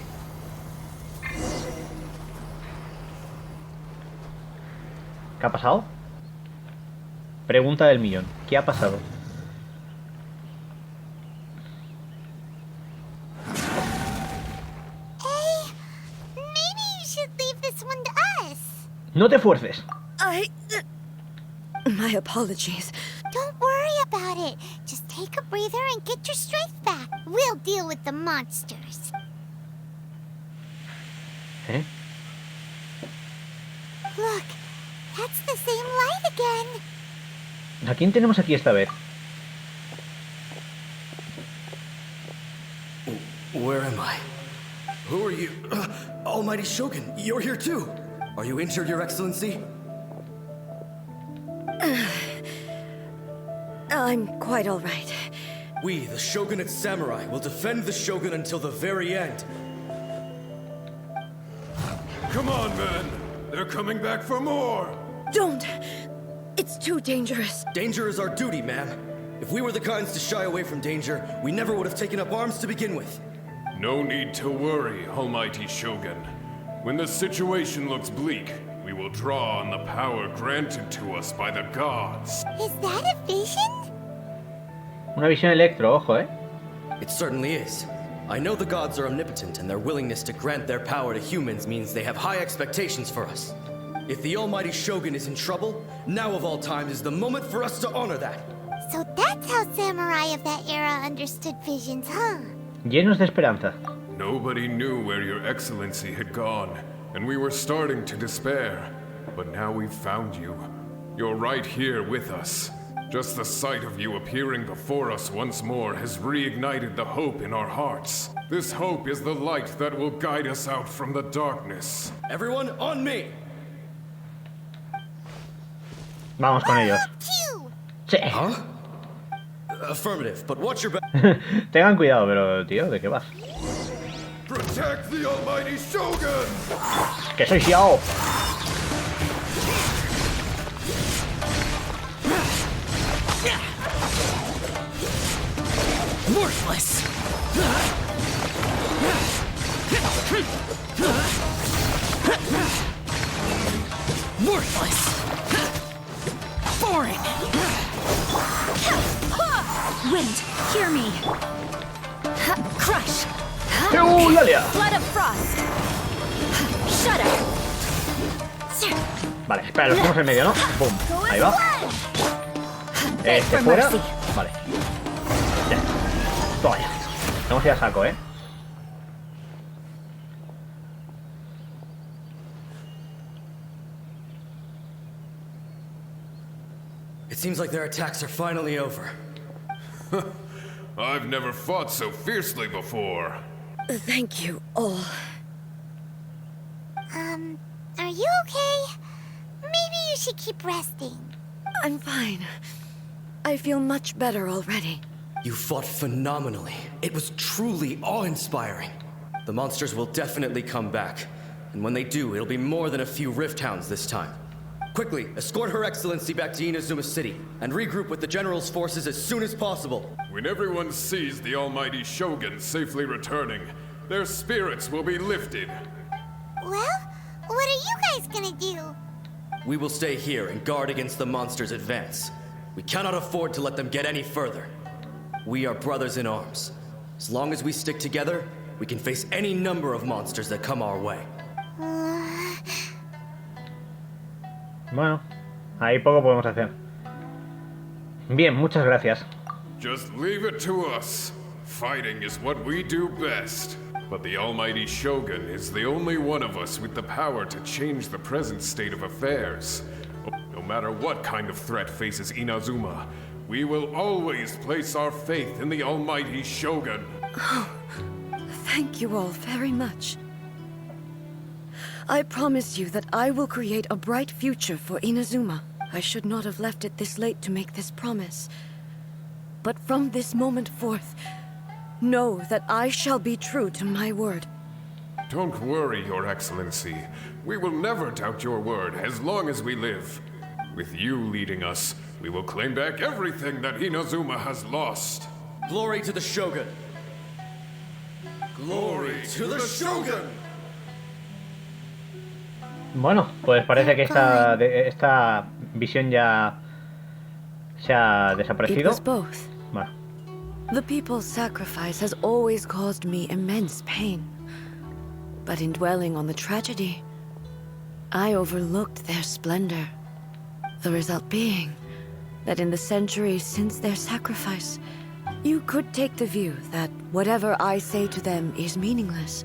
¿Qué ha pasado? Pregunta del millón. ¿Qué ha pasado? No te fuerces. My apologies. Don't worry about it. Just take a breather and get your strength back. We'll deal with the monsters. ¿Eh? Look, that's the same light again. ¿A quién tenemos aquí esta vez? Where am I? Who are you? Almighty Shogun, you're here too. Are you injured, Your Excellency? I'm quite all right. We, the Shogunate Samurai, will defend the Shogun until the very end. Come on, men. They're coming back for more. Don't! It's too dangerous. Danger is our duty, ma'am. If we were the kinds to shy away from danger, we never would have taken up arms to begin with. No need to worry, Almighty Shogun. When the situation looks bleak, we will draw on the power granted to us by the gods. Is that a vision? Una visión Electro, ojo, ¿eh? It certainly is. I know the gods are omnipotent, and their willingness to grant their power to humans means they have high expectations for us. If the Almighty Shogun is in trouble, now of all times is the moment for us to honor that. So that's how samurai of that era understood visions, huh? Llenos de esperanza. Nobody knew where Your Excellency had gone, and we were starting to despair. But now we've found you. You're right here with us. Just the sight of you appearing before us once more has reignited the hope in our hearts. This hope is the light that will guide us out from the darkness. Everyone, on me! Vamos con ellos. Sí. Huh? Affirmative, but watch your back. Tengan cuidado, pero tío, ¿de qué vas? Protect the Almighty Shogun! Que soy Xiao. Worthless! Worthless! Boring! Wind, hear me. Crush. Flood of frost. Shudder. Vale, espera, los ponemos en medio, ¿no? Boom. Ahí va. Este fuera. Vale. Ya. Toma ya. Vamos a ir a saco, ¿eh? It seems like their attacks are finally over. I've never fought so fiercely before. Thank you all. Are you okay? Maybe you should keep resting. I'm fine. I feel much better already. You fought phenomenally. It was truly awe-inspiring. The monsters will definitely come back. And when they do, it'll be more than a few Rift Hounds this time. Quickly, escort Her Excellency back to Inazuma City, and regroup with the General's forces as soon as possible. When everyone sees the Almighty Shogun safely returning, their spirits will be lifted. Well, what are you guys gonna do? We will stay here and guard against the monsters' advance. We cannot afford to let them get any further. We are brothers in arms. As long as we stick together, we can face any number of monsters that come our way. Bueno, ahí poco podemos hacer. Bien, muchas gracias. Just leave it to us. Fighting is what we do best. But the Almighty Shogun is the only one of us with the power to change the present state of affairs. No matter what kind of threat faces Inazuma, We will always place our faith in the almighty Shogun. Oh, thank you all very much. I promise you that I will create a bright future for Inazuma. I should not have left it this late to make this promise. But from this moment forth, know that I shall be true to my word. Don't worry, Your Excellency. We will never doubt your word as long as we live. With you leading us, we will claim back everything that Inazuma has lost. Glory to the Shogun! Glory to the Shogun! Bueno, pues parece que esta visión ya se ha desaparecido. It was both. Bueno. The people's sacrifice has always caused me immense pain. But in dwelling on the tragedy, I overlooked their splendor. The result being that in the centuries since their sacrifice, you could take the view that whatever I say to them is meaningless,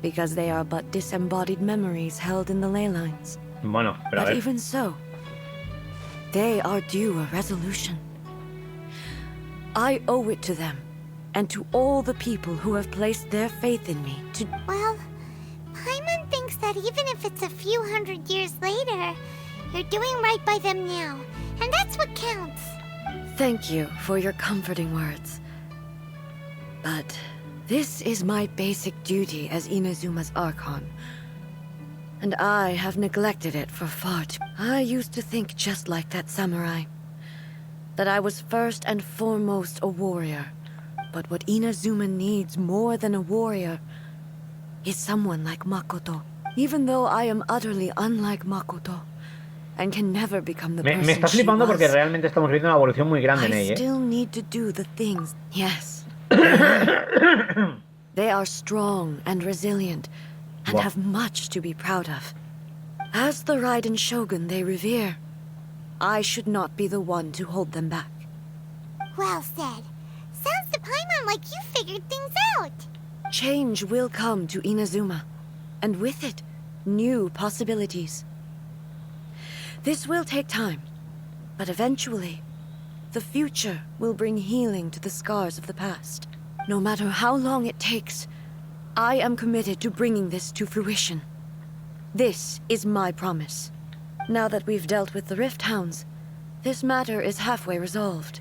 because they are but disembodied memories held in the ley lines. Bueno, pero a ver. But even so, they are due a resolution. I owe it to them, and to all the people who have placed their faith in me to... Well, Paimon thinks that even if it's a few hundred years later, you're doing right by them now, and that's what counts. Thank you for your comforting words. But this is my basic duty as Inazuma's Archon. And I have neglected it for far too... I used to think just like that samurai. That I was first and foremost a warrior. But what Inazuma needs more than a warrior is someone like Makoto. Even though I am utterly unlike Makoto, and can never become the person me está flipando she was, porque realmente estamos viendo una evolución muy grande en I ella. still need to do the things. Yes. They are strong and resilient, and have much to be proud of. As the Raiden Shogun they revere, I should not be the one to hold them back. Well said. Sounds to Paimon like you figured things out. Change will come to Inazuma, and with it, new possibilities. This will take time, but eventually, the future will bring healing to the scars of the past. No matter how long it takes, I am committed to bringing this to fruition. This is my promise. Now that we've dealt with the Rift Hounds, this matter is halfway resolved.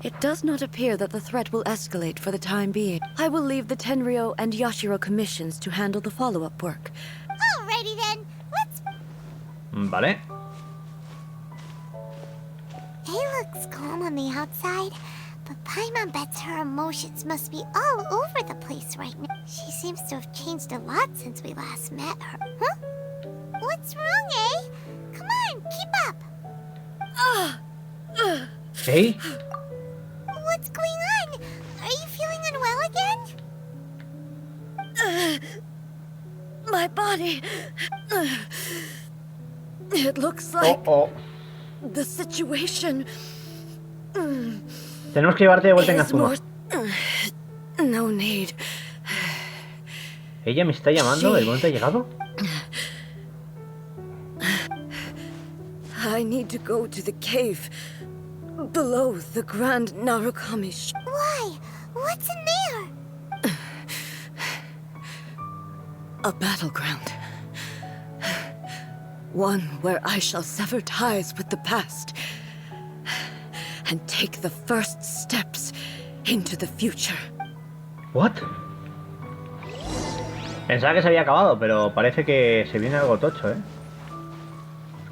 It does not appear that the threat will escalate for the time being. I will leave the Tenryo and Yashiro commissions to handle the follow-up work. Alrighty then, let's... Vale. He looks calm on the outside, but Paimon bets her emotions must be all over the place right now. She seems to have changed a lot since we last met her. Huh? What's wrong, eh? Come on, keep up. Hey. What's going on? Are you feeling unwell again? My body... It looks like... The situation... Tenemos que llevarte de vuelta en Azuma. No need. ¿Ella me está llamando? ¿El momento ha llegado? I need to go to the cave below the Grand Narukami. Why? What's in there? A battleground. One where I shall sever ties with the past and take the first steps into the future. What? Pensaba que se había acabado, pero parece que se viene algo tocho, ¿eh?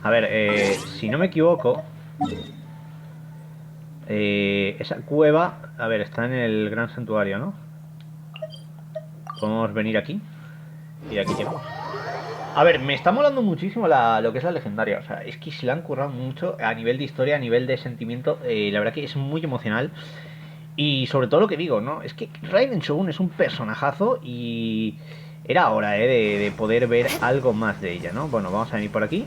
A ver, si no me equivoco, esa cueva, a ver, está en el gran santuario, ¿no? Podemos venir aquí y aquí llegamos. A ver, me está molando muchísimo lo que es la legendaria. O sea, es que se la han currado mucho a nivel de historia, a nivel de sentimiento. La verdad que es muy emocional. Y sobre todo lo que digo, ¿no? Es que Raiden Shogun es un personajazo y era hora, de poder ver algo más de ella, ¿no? Bueno, vamos a venir por aquí.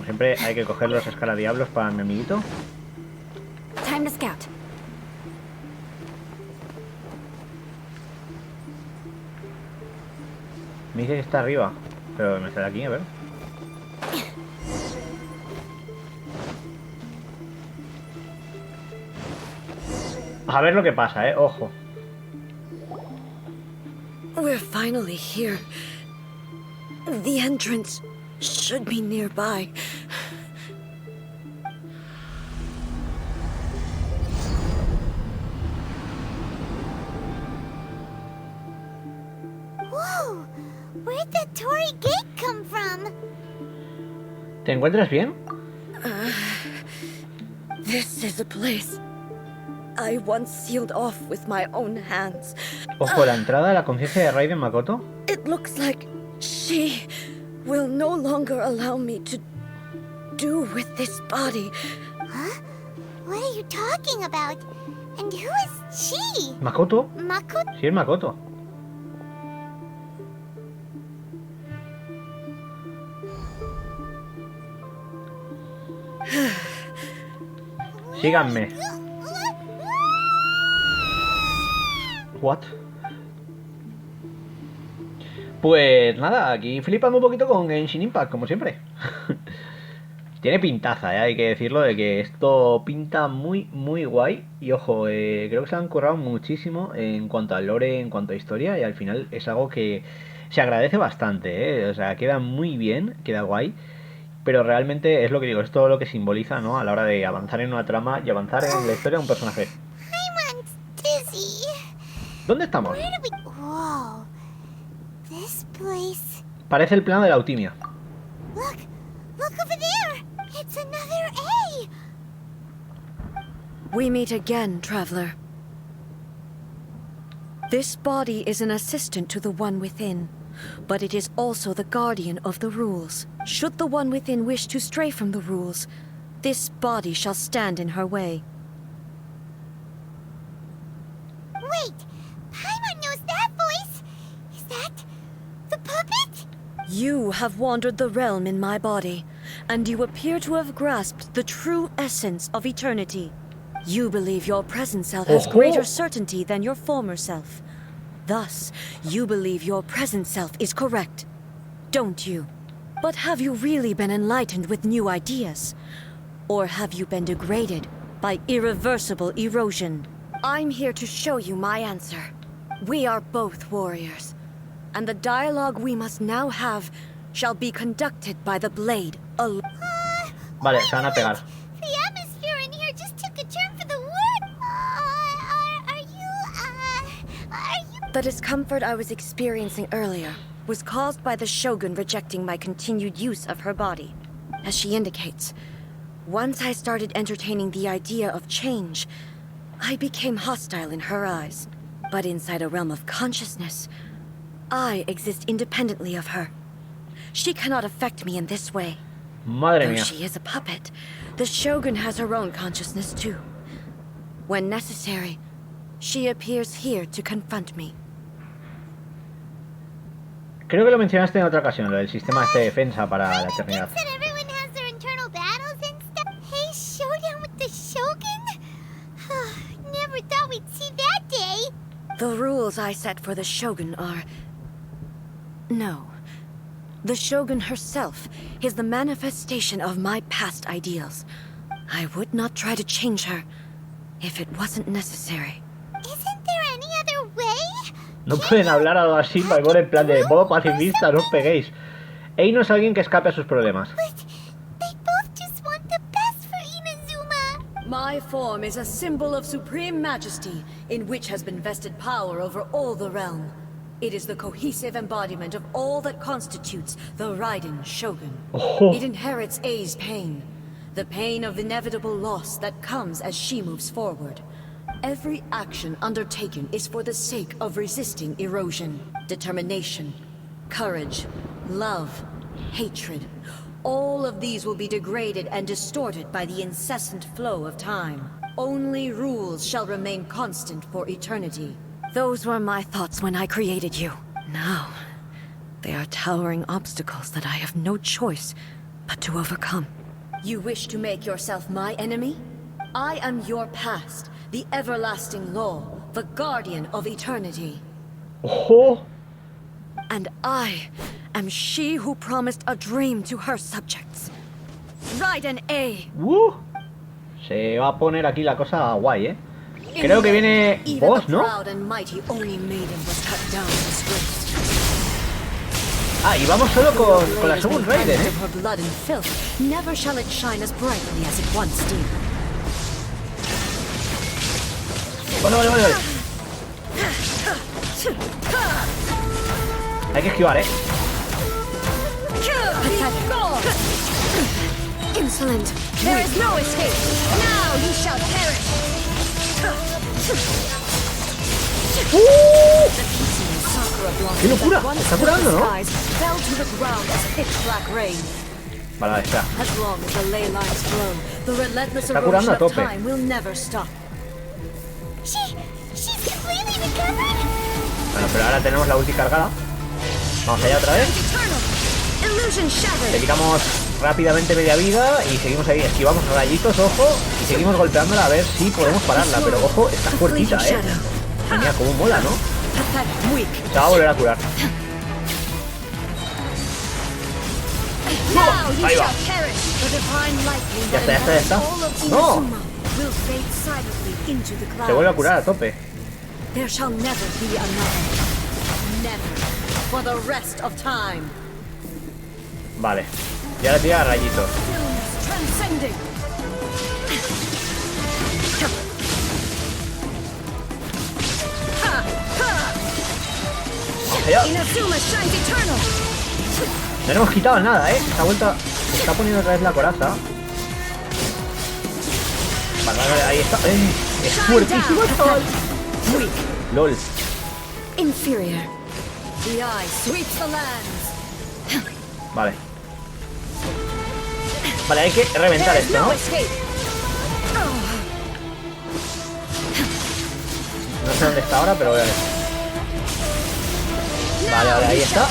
Siempre hay que coger los escaladiablos para mi amiguito. Time to scout. Me dice que está arriba. Pero me sale aquí, a ver. A ver lo que pasa, ojo. We're finally here. The entrance should be nearby. Whoa! Where'd that Torii gate come from? ¿Te encuentras bien? This is a place I once sealed off with my own hands. Ojo, la entrada a la conciencia de Raiden Makoto. It looks like she will no longer allow me to do with this body. Huh? What are you talking about? And who is she? ¿Makoto? Makoto? Sí, es Makoto. Síganme. What? Pues nada, aquí flipando un poquito con Genshin Impact, como siempre. Tiene pintaza, hay que decirlo, de que esto pinta muy, muy guay. Y ojo, creo que se han currado muchísimo en cuanto al lore, en cuanto a historia. Y al final es algo que se agradece bastante, O sea, queda muy bien, queda guay. Pero realmente es lo que digo, es todo lo que simboliza, ¿no? A la hora de avanzar en una trama y avanzar en la historia de un personaje. I'm dizzy. ¿Dónde estamos? Where do we... Whoa. This place... Parece el plano de la alquimia. Look! Look over there! It's another A! We meet again, traveler. This body is an assistant to the one within, but it is also the guardian of the rules. Should the one within wish to stray from the rules, this body shall stand in her way. Wait! Paimon knows that voice! Is that... the puppet? You have wandered the realm in my body, and you appear to have grasped the true essence of eternity. You believe your present self has greater certainty than your former self. Thus, you believe your present self is correct, don't you? But have you really been enlightened with new ideas? Or have you been degraded by irreversible erosion? I'm here to show you my answer. We are both warriors, and the dialogue we must now have shall be conducted by the blade alone. Vale, se van a pegar. The atmosphere in here just took a turn for the word. Are you... The discomfort I was experiencing earlier was caused by the Shogun rejecting my continued use of her body. As she indicates, once I started entertaining the idea of change, I became hostile in her eyes. But inside a realm of consciousness, I exist independently of her. She cannot affect me in this way. Madre Though mía. she is a puppet, the Shogun has her own consciousness too. When necessary, she appears here to confront me. Creo que lo mencionaste en otra ocasión, lo del sistema de defensa para la eternidad. Said everyone has their internal battles and stuff. Hey, showdown with the Shogun? Never thought we'd see that day. The rules I set for the Shogun are... No. The Shogun herself is the manifestation of my past ideals. I would not try to change her if it wasn't necessary. Isn't there any other way? No pueden hablar algo así, Paimon, en plan de modo pacifista, no os peguéis. Ei no es alguien que escape a sus problemas. But they both just want the best for Inazuma. My form is a symbol of supreme majesty, in which has been vested power over all the realm. It is the cohesive embodiment of all that constitutes the Raiden Shogun. Oh. It inherits Ei's pain, the pain of inevitable loss that comes as she moves forward. Every action undertaken is for the sake of resisting erosion. Determination, courage, love, hatred. All of these will be degraded and distorted by the incessant flow of time. Only rules shall remain constant for eternity. Those were my thoughts when I created you. Now, they are towering obstacles that I have no choice but to overcome. You wish to make yourself my enemy? I am your past, the everlasting law, the guardian of eternity. Ojo. And I am she who promised a dream to her subjects. Raiden A. Se va a poner aquí la cosa guay, ¿eh? Creo que viene boss, ¿no? Ah, y vamos solo con la Shogun Raiden, ¿eh? Vale. Hay que esquivar, ¿eh? Insolent. There is no escape. Now you shall perish. ¡Qué locura! Se está curando, ¿no? Vale, espera. Se está curando a tope. Bueno, pero ahora tenemos la ulti cargada. Vamos allá otra vez. Le quitamos rápidamente media vida y seguimos ahí, esquivamos rayitos, ojo, y seguimos golpeándola a ver si podemos pararla, pero ojo, está fuertita, Mira, cómo mola, ¿no? Se va a volver a curar. ¡Oh! Ahí va. Ya está. ¡No! Se vuelve a curar a tope. Vale. Y ahora tira rayitos. Vamos allá. No le hemos quitado nada, Esta vuelta se está poniendo otra vez la coraza. Vale, ahí está. Es fuertísimo el sol. LOL. Vale. Vale, hay que reventar esto, ¿no? No sé dónde está ahora, pero voy a ver. Vale, ahí está.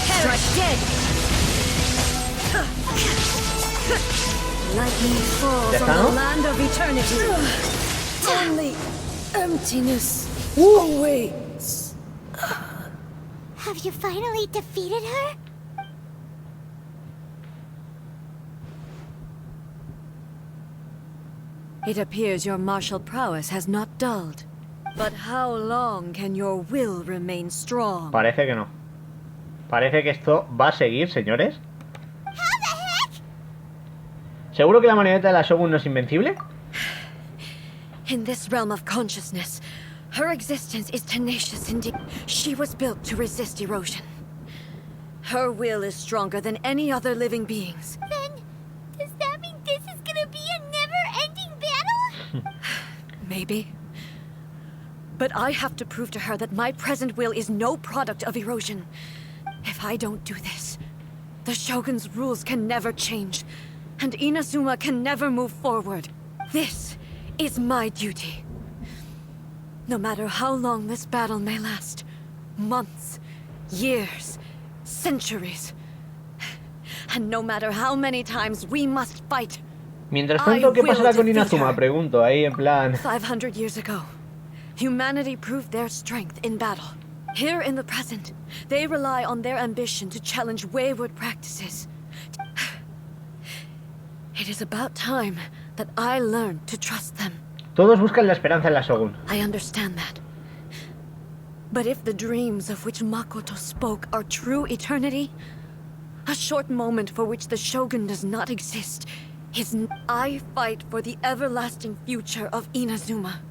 Ya está, ¿no? Have you finally defeated her? It appears your martial prowess has not dulled. But how long can your will remain strong? Parece que no. Parece que esto va a seguir, señores. ¿Seguro que la marioneta de la Shogun no es invencible? In this realm of consciousness, her existence is tenacious indeed. She was built to resist erosion. Her will is stronger than any other living being's. Then, does that mean this is gonna be a never-ending battle? Maybe. But I have to prove to her that my present will is no product of erosion. If I don't do this, the Shogun's rules can never change, and Inazuma can never move forward. This is my duty. No matter how long this battle may last, months, years, centuries, and no matter how many times we must fight. Mientras tanto, ¿qué pasará con Inazuma? Pregunto ahí en plan. 500 years ago, humanity proved their strength in battle. Here in the present, they rely on their ambition to challenge wayward practices. It is about time that I learned to trust them. Todos buscan la esperanza en la Shogun. I understand that. But if the dreams of which Makoto spoke are true eternity, a short moment for which the Shogun does not exist is... I fight for the everlasting future of Inazuma.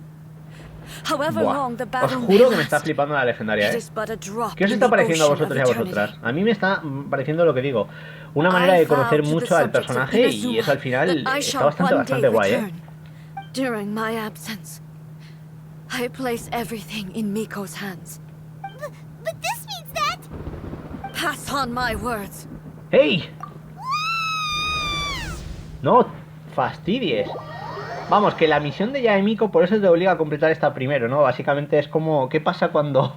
However long the battle Os juro que me está flipando la legendaria, ¿Qué os está pareciendo a vosotros y a vosotras? A mí me está pareciendo lo que digo, una manera de conocer mucho al personaje y eso al final está bastante guay, During my absence, I place everything in Miko's hands. But this means that... Pass on my words. ¡Hey! No fastidies. Vamos, que la misión de Yae Miko por eso te obliga a completar esta primero, ¿no? Básicamente es como, ¿qué pasa cuando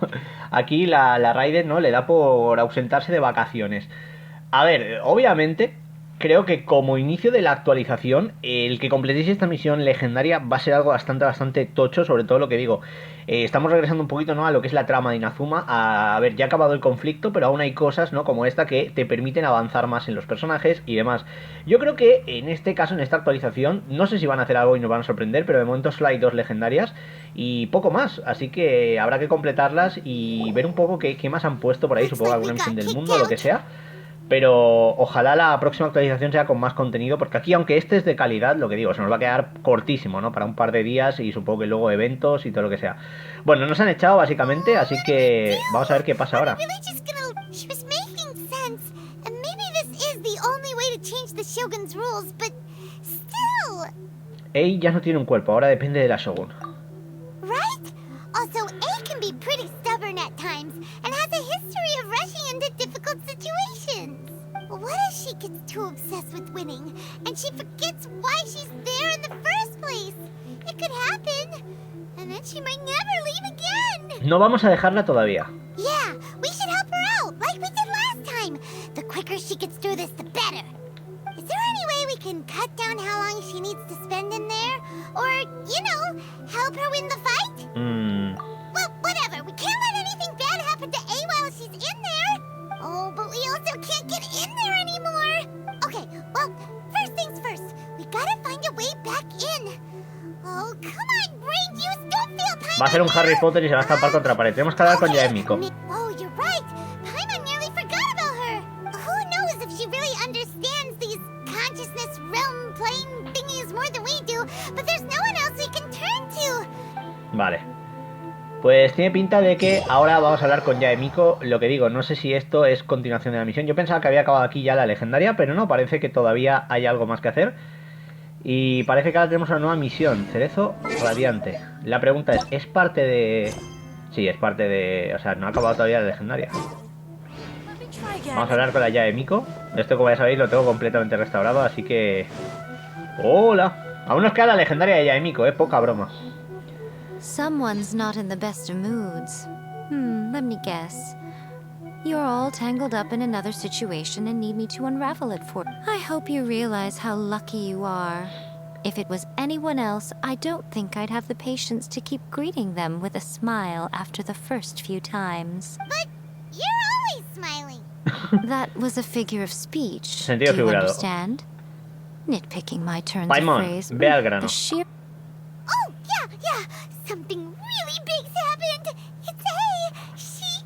aquí la Raiden, ¿no? Le da por ausentarse de vacaciones? A ver, obviamente, creo que como inicio de la actualización, el que completéis esta misión legendaria va a ser algo bastante tocho, sobre todo lo que digo. Estamos regresando un poquito, ¿no?, a lo que es la trama de Inazuma. A ver, ya ha acabado el conflicto, pero aún hay cosas, ¿no?, como esta que te permiten avanzar más en los personajes y demás. Yo creo que en este caso, en esta actualización, no sé si van a hacer algo y nos van a sorprender, pero de momento solo hay 2 legendarias y poco más. Así que habrá que completarlas y ver un poco qué más han puesto por ahí, supongo alguna misión del mundo o lo que sea. Pero ojalá la próxima actualización sea con más contenido, porque aquí, aunque este es de calidad, lo que digo, se nos va a quedar cortísimo, ¿no? Para un par de días y supongo que luego eventos y todo lo que sea. Bueno, nos han echado básicamente, así que vamos a ver qué pasa ahora. Ei ya no tiene un cuerpo, ahora depende de la Shogun. Right? Also, A can be pretty stubborn at times and has a history of rushing into difficult situations. What if she gets too obsessed with winning and she forgets why she's there in the first place? It could happen, and then she might never leave again. No vamos a dejarla todavía. Yeah, we should help her out, like we did last time. The quicker she gets through this, the better. Is there any way we can cut down how long she needs to spend in there? Or, you know, help her win the fight? Well, whatever. We can't let anything bad happen to A while she's in there. Oh, but we also can't get in there anymore. Okay, well, first things first. We gotta find a way back in. Oh, come on, brain juice. Don't feel time. Va a ser un Harry Potter y se va a estampar contra la pared. Tenemos que hablar con Yae Miko. Oh, you're right. Paimon nearly forgot about her. Who knows if she really understands these consciousness realm playing thingies more than we do, but there's no one else we can turn to. Vale. Pues tiene pinta de que ahora vamos a hablar con Yae Miko. Lo que digo, no sé si esto es continuación de la misión. Yo pensaba que había acabado aquí ya la legendaria, pero no, parece que todavía hay algo más que hacer. Y parece que ahora tenemos una nueva misión, Cerezo Radiante. La pregunta ¿es parte de...? Sí, es parte de... O sea, no ha acabado todavía la legendaria. Vamos a hablar con la Yae Miko. Esto, como ya sabéis, lo tengo completamente restaurado, así que... ¡Hola! Aún nos queda la legendaria de Yae Miko, poca broma. Someone's not in the best of moods. Let me guess. You're all tangled up in another situation and need me to unravel it for you. I hope you realize how lucky you are. If it was anyone else, I don't think I'd have the patience to keep greeting them with a smile after the first few times. But you're always smiling. That was a figure of speech. Sentido Do you figurado. understand? Nitpicking my turns Paimon, of phrase. ve al grano. The sheer... Oh, yeah. Something really big's happened. It's A. She...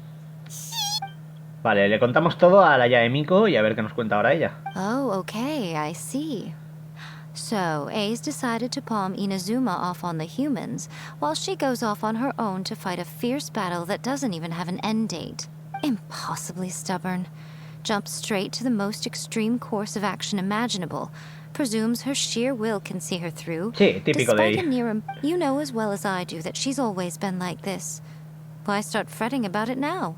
Vale, le contamos todo a la Yae Miko y a ver qué nos cuenta ahora ella. Oh, okay, I see. So, A's decided to palm Inazuma off on the humans, while she goes off on her own to fight a fierce battle that doesn't even have an end date. Impossibly stubborn. Jumps straight to the most extreme course of action imaginable. Presumes her sheer will can see her through. Sí, típico de Despite a ella. near... You know as well as I do that she's always been like this. Why start fretting about it now?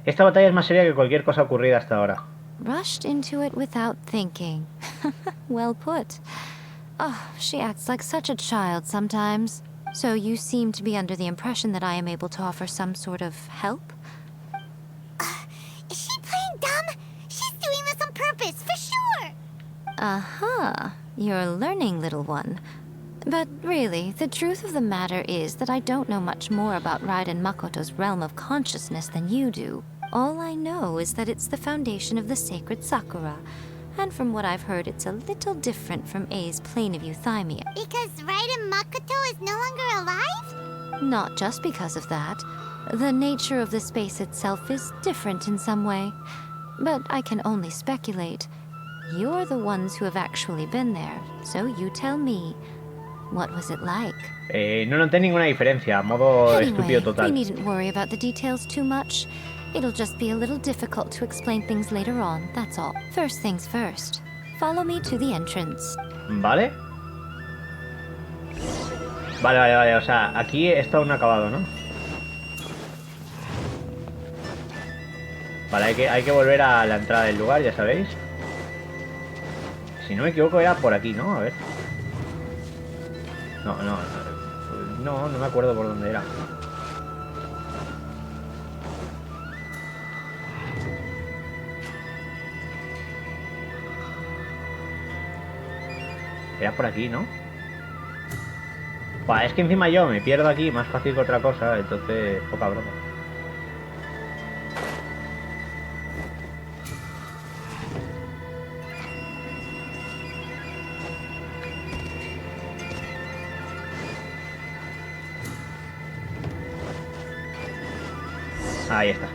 Esta batalla es más seria que cualquier cosa ocurrida hasta ahora. Rushed into it without thinking. Well put. Oh, she acts like such a child sometimes. So you seem to be under the impression that I am able to offer some sort of help? Is she playing dumb? She's doing this on purpose, for sure. Uh-huh. You're learning, little one. But really, the truth of the matter is that I don't know much more about Raiden Makoto's realm of consciousness than you do. All I know is that it's the foundation of the sacred Sakura. And from what I've heard, it's a little different from A's plane of euthymia. Because Raiden Makoto is no longer alive? Not just because of that. The nature of the space itself is different in some way. But I can only speculate. You're the ones who have actually been there, so you tell me. What was it like? No noté ninguna diferencia, modo Anyway, estúpido total. we needn't worry about the details too much. It'll just be a little difficult to explain things later on, that's all. First things first. Follow me to the entrance. Vale. Vale, o sea, aquí esto aún no ha acabado, ¿no? Vale, hay que volver a la entrada del lugar, ya sabéis. Si no me equivoco era por aquí, ¿no? A ver. No me acuerdo por dónde era. Era por aquí, ¿no? Buah, es que encima yo me pierdo aquí más fácil que otra cosa, entonces poca broma. Ahí está.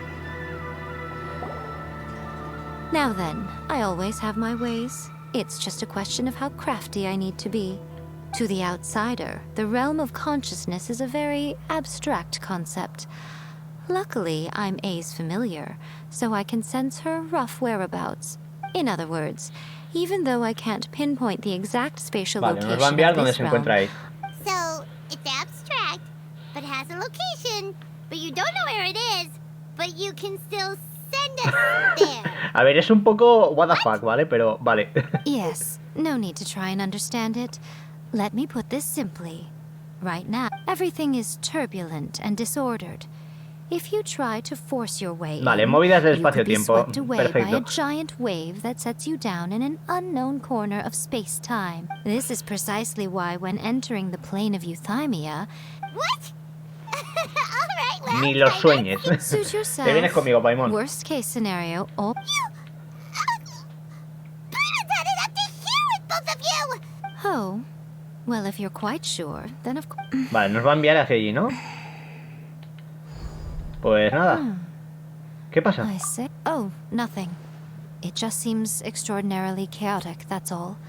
Now then, I always have my ways. It's just a question of how crafty I need to be. To the outsider, the realm of consciousness is a very abstract concept. Luckily, I'm A's familiar, so I can sense her rough whereabouts. In other words, even though I can't pinpoint the exact spatial location of this realm. So, it's abstract, but has a location, but you don't know where it is, but you can still send us there. A ver, es un poco what the fuck, ¿vale? Pero, vale. Yes, no need to try and understand it. Let me put this simply. Right now, everything is turbulent and disordered. If you try to force your way vale, movidas del espacio-tiempo. By a Perfecto. giant wave that sets you down in an unknown corner of space-time. This is precisely why when entering the plane of Euthymia... What? Alright, well... Ni los sueñes. Suit yourself. Te vienes conmigo, Paimon. Worst case scenario, or... Paimon's had it up to here with both of you! Oh. Well, if you're quite sure, then of course... Vale, nos va a enviar hacia allí, ¿no? Pues nada. ¿Qué pasa? I say... Oh, nothing. It just seems extraordinarily chaotic, that's all.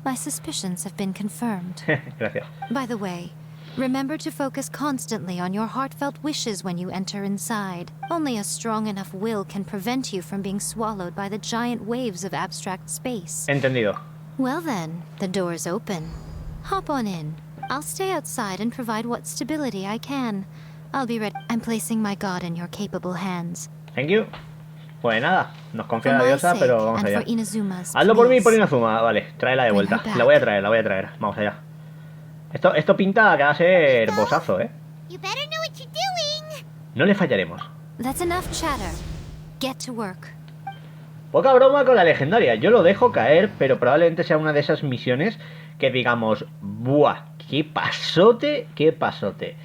My suspicions have been confirmed. Gracias. By the way, remember to focus constantly on your heartfelt wishes when you enter inside. Only a strong enough will can prevent you from being swallowed by the giant waves of abstract space. Entendido. Well then, the door's open. Hop on in. I'll stay outside and provide what stability I can. I'll be ready. I'm placing my god in your capable hands. Thank you. Pues nada, nos confía la diosa, pero vamos allá. Inazuma's, Hazlo por mí y por Inazuma. Vale, tráela de vuelta. La voy a traer. Vamos allá. Esto pinta que va a ser bosazo, ¿eh? You better know what you're doing. No le fallaremos. That's enough chatter. Get to work. Poca broma con la legendaria. Yo lo dejo caer, pero probablemente sea una de esas misiones que digamos, ¡buah! ¡Qué pasote! ¡Qué pasote!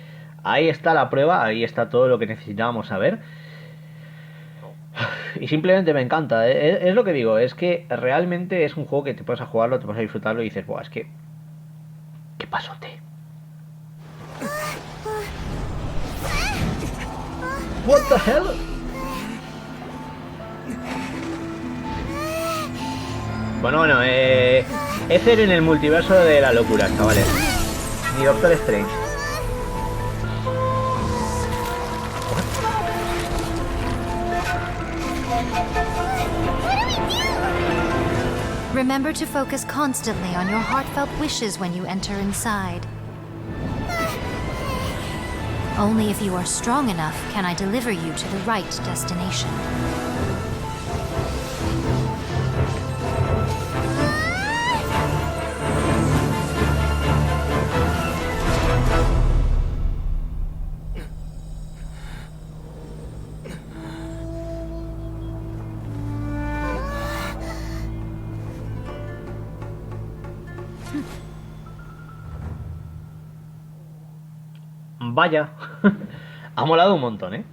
Ahí está la prueba, ahí está todo lo que necesitábamos saber. Y simplemente me encanta, es lo que digo, es que realmente es un juego que te puedes a jugarlo, te puedes a disfrutarlo y dices, ¡buah! Es que... ¡qué pasote! What the hell? Bueno, Ether en el multiverso de la locura, chavales. Ni Doctor Strange. Remember to focus constantly on your heartfelt wishes when you enter inside. Only if you are strong enough can I deliver you to the right destination. Vaya. Ha molado un montón, ¿eh?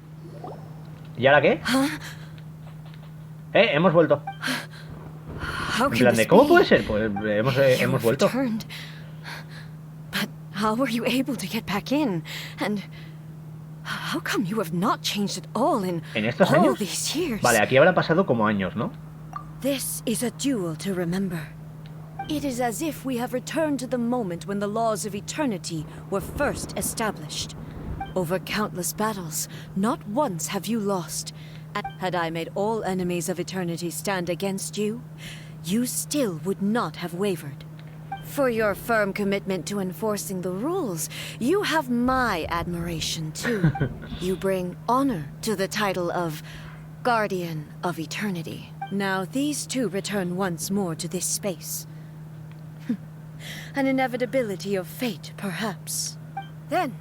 ¿Y ahora qué? Hemos vuelto. En plan de, ¿cómo puede ser? Pues hemos vuelto. But how were you able to get back in? And how come you have not changed at all in estos all años? these years? Vale, aquí habrá pasado como años, ¿no? This is a duel to remember. It is as if we have returned to the moment when the laws of eternity were first established. Over countless battles, not once have you lost. And had I made all enemies of eternity stand against you, you still would not have wavered. For your firm commitment to enforcing the rules, you have my admiration too. You bring honor to the title of Guardian of Eternity. Now these two return once more to this space. An inevitability of fate, perhaps. Then,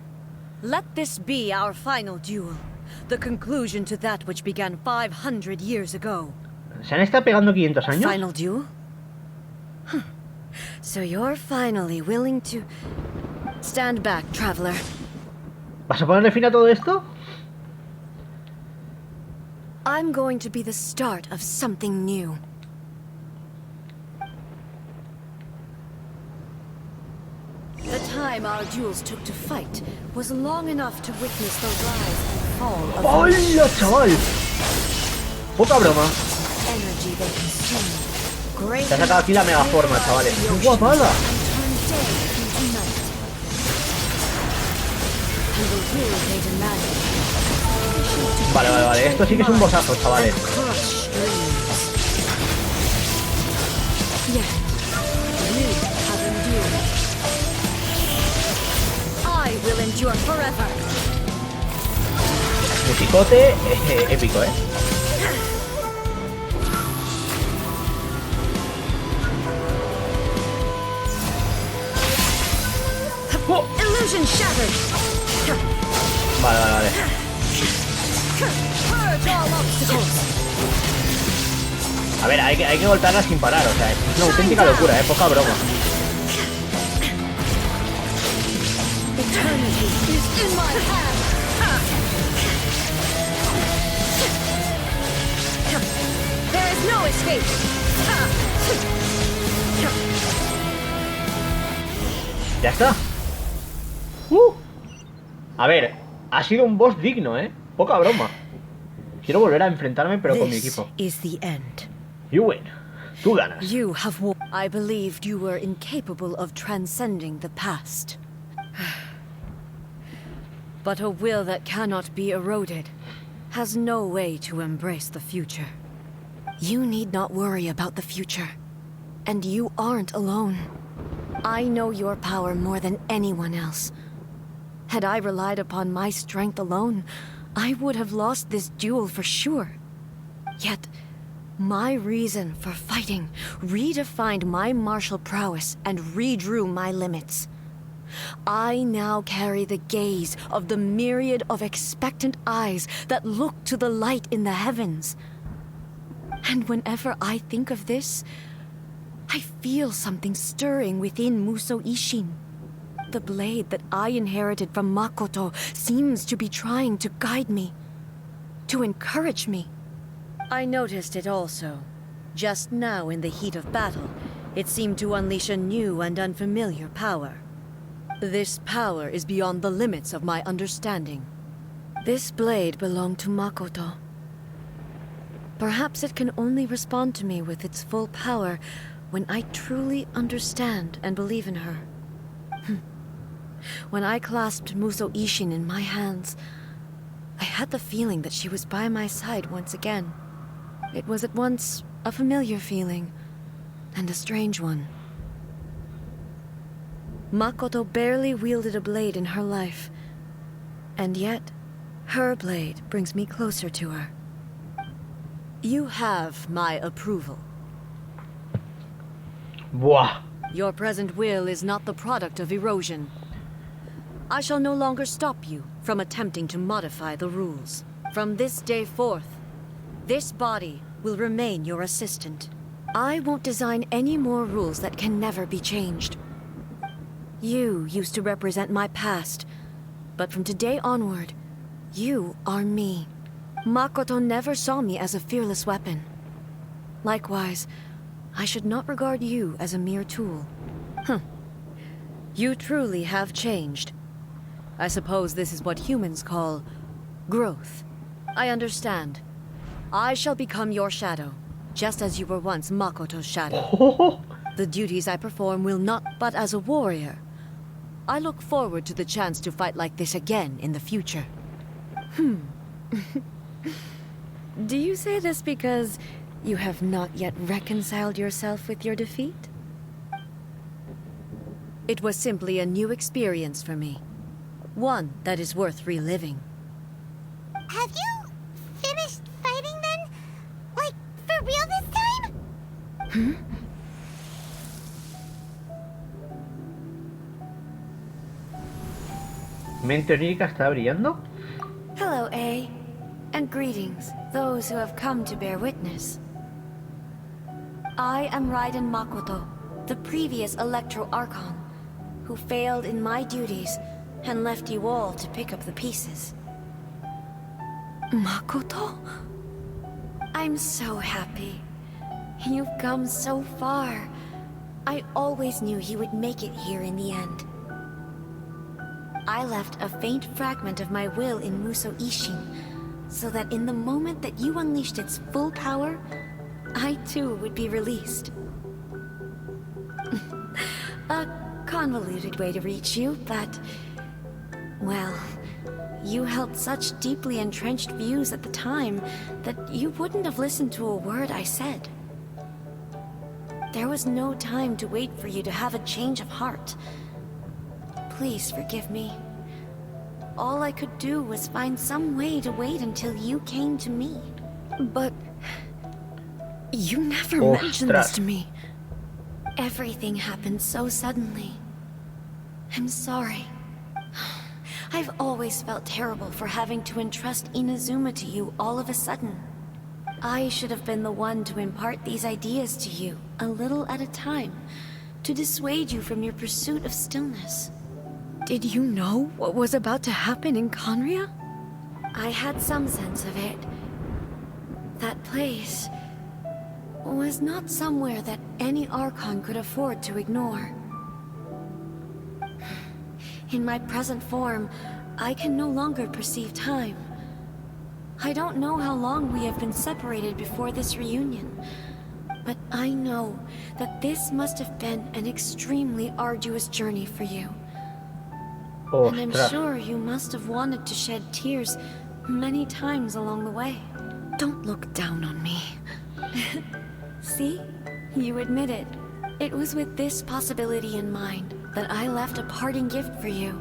let this be our final duel. The conclusion to that which began 500 years ago. ¿Se han estado pegando 500 años? Final duel? So you're finally willing to... Stand back, traveler. ¿Vas a ponerle fin a todo esto? I'm going to be the start of something new. The time our duels took to fight was long enough to witness the rise and fall of... ¡Hola, chaval! Poca broma. Energy they consume. Great... Se ha sacado aquí la megaforma, chavales. ¡Qué guapada! Vale. Esto sí que es un bossazo, chavales. Musicote épico, Illusion shattered. Vale. A ver, hay que golpearla sin parar, o sea, es una auténtica locura, poca broma. Ya está. A ver, ha sido un boss digno, poca broma. Quiero volver a enfrentarme, pero con mi equipo. You win. Tú ganas. You have won. I believed you were incapable of transcending the past. But a will that cannot be eroded has no way to embrace the future. You need not worry about the future. And you aren't alone. I know your power more than anyone else. Had I relied upon my strength alone, I would have lost this duel for sure. Yet, my reason for fighting redefined my martial prowess and redrew my limits. I now carry the gaze of the myriad of expectant eyes that look to the light in the heavens. And whenever I think of this, I feel something stirring within Musou Ishin. The blade that I inherited from Makoto seems to be trying to guide me, to encourage me. I noticed it also. Just now in the heat of battle, it seemed to unleash a new and unfamiliar power. This power is beyond the limits of my understanding. This blade belonged to Makoto. Perhaps it can only respond to me with its full power when I truly understand and believe in her. When I clasped Musou Ishin in my hands, I had the feeling that she was by my side once again. It was at once a familiar feeling and a strange one. Makoto barely wielded a blade in her life, and yet her blade brings me closer to her. You have my approval. Buah. Your present will is not the product of erosion. I shall no longer stop you from attempting to modify the rules. From this day forth, this body will remain your assistant. I won't design any more rules that can never be changed. You used to represent my past, but from today onward, you are me. Makoto never saw me as a fearless weapon. Likewise, I should not regard you as a mere tool. You truly have changed. I suppose this is what humans call growth. I understand. I shall become your shadow, just as you were once Makoto's shadow. The duties I perform will not, but as a warrior, I look forward to the chance to fight like this again in the future. Do you say this because you have not yet reconciled yourself with your defeat? It was simply a new experience for me. One that is worth reliving. Have you finished fighting then? Like, for real this time? ¿Mente onírica está brillando? Hello, A. And greetings, those who have come to bear witness. I am Raiden Makoto, the previous Electro Archon, who failed in my duties and left you all to pick up the pieces. Makoto? I'm so happy. You've come so far. I always knew you would make it here in the end. I left a faint fragment of my will in Muso Ishin, so that in the moment that you unleashed its full power, I too would be released. A convoluted way to reach you, but... well, you held such deeply entrenched views at the time that you wouldn't have listened to a word I said. There was no time to wait for you to have a change of heart. Please forgive me. All I could do was find some way to wait until you came to me. But... you never mentioned this to me. Everything happened so suddenly. I'm sorry. I've always felt terrible for having to entrust Inazuma to you all of a sudden. I should have been the one to impart these ideas to you, a little at a time, to dissuade you from your pursuit of stillness. Did you know what was about to happen in Conria? I had some sense of it. That place was not somewhere that any Archon could afford to ignore. In my present form, I can no longer perceive time. I don't know how long we have been separated before this reunion, but I know that this must have been an extremely arduous journey for you. And I'm sure you must have wanted to shed tears many times along the way. Don't look down on me. See? You admit it. It was with this possibility in mind that I left a parting gift for you.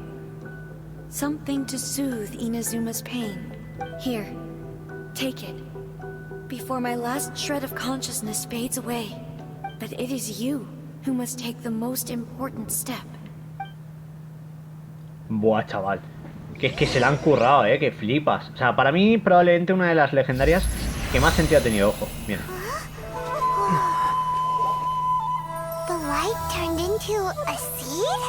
Something to soothe Inazuma's pain. Here, take it. Before my last shred of consciousness fades away. But it is you who must take the most important step. Buah, chaval. Que es que se la han currado, que flipas. O sea, para mí probablemente una de las legendarias que más sentido ha tenido. Ojo, mira. The light turned into a seed?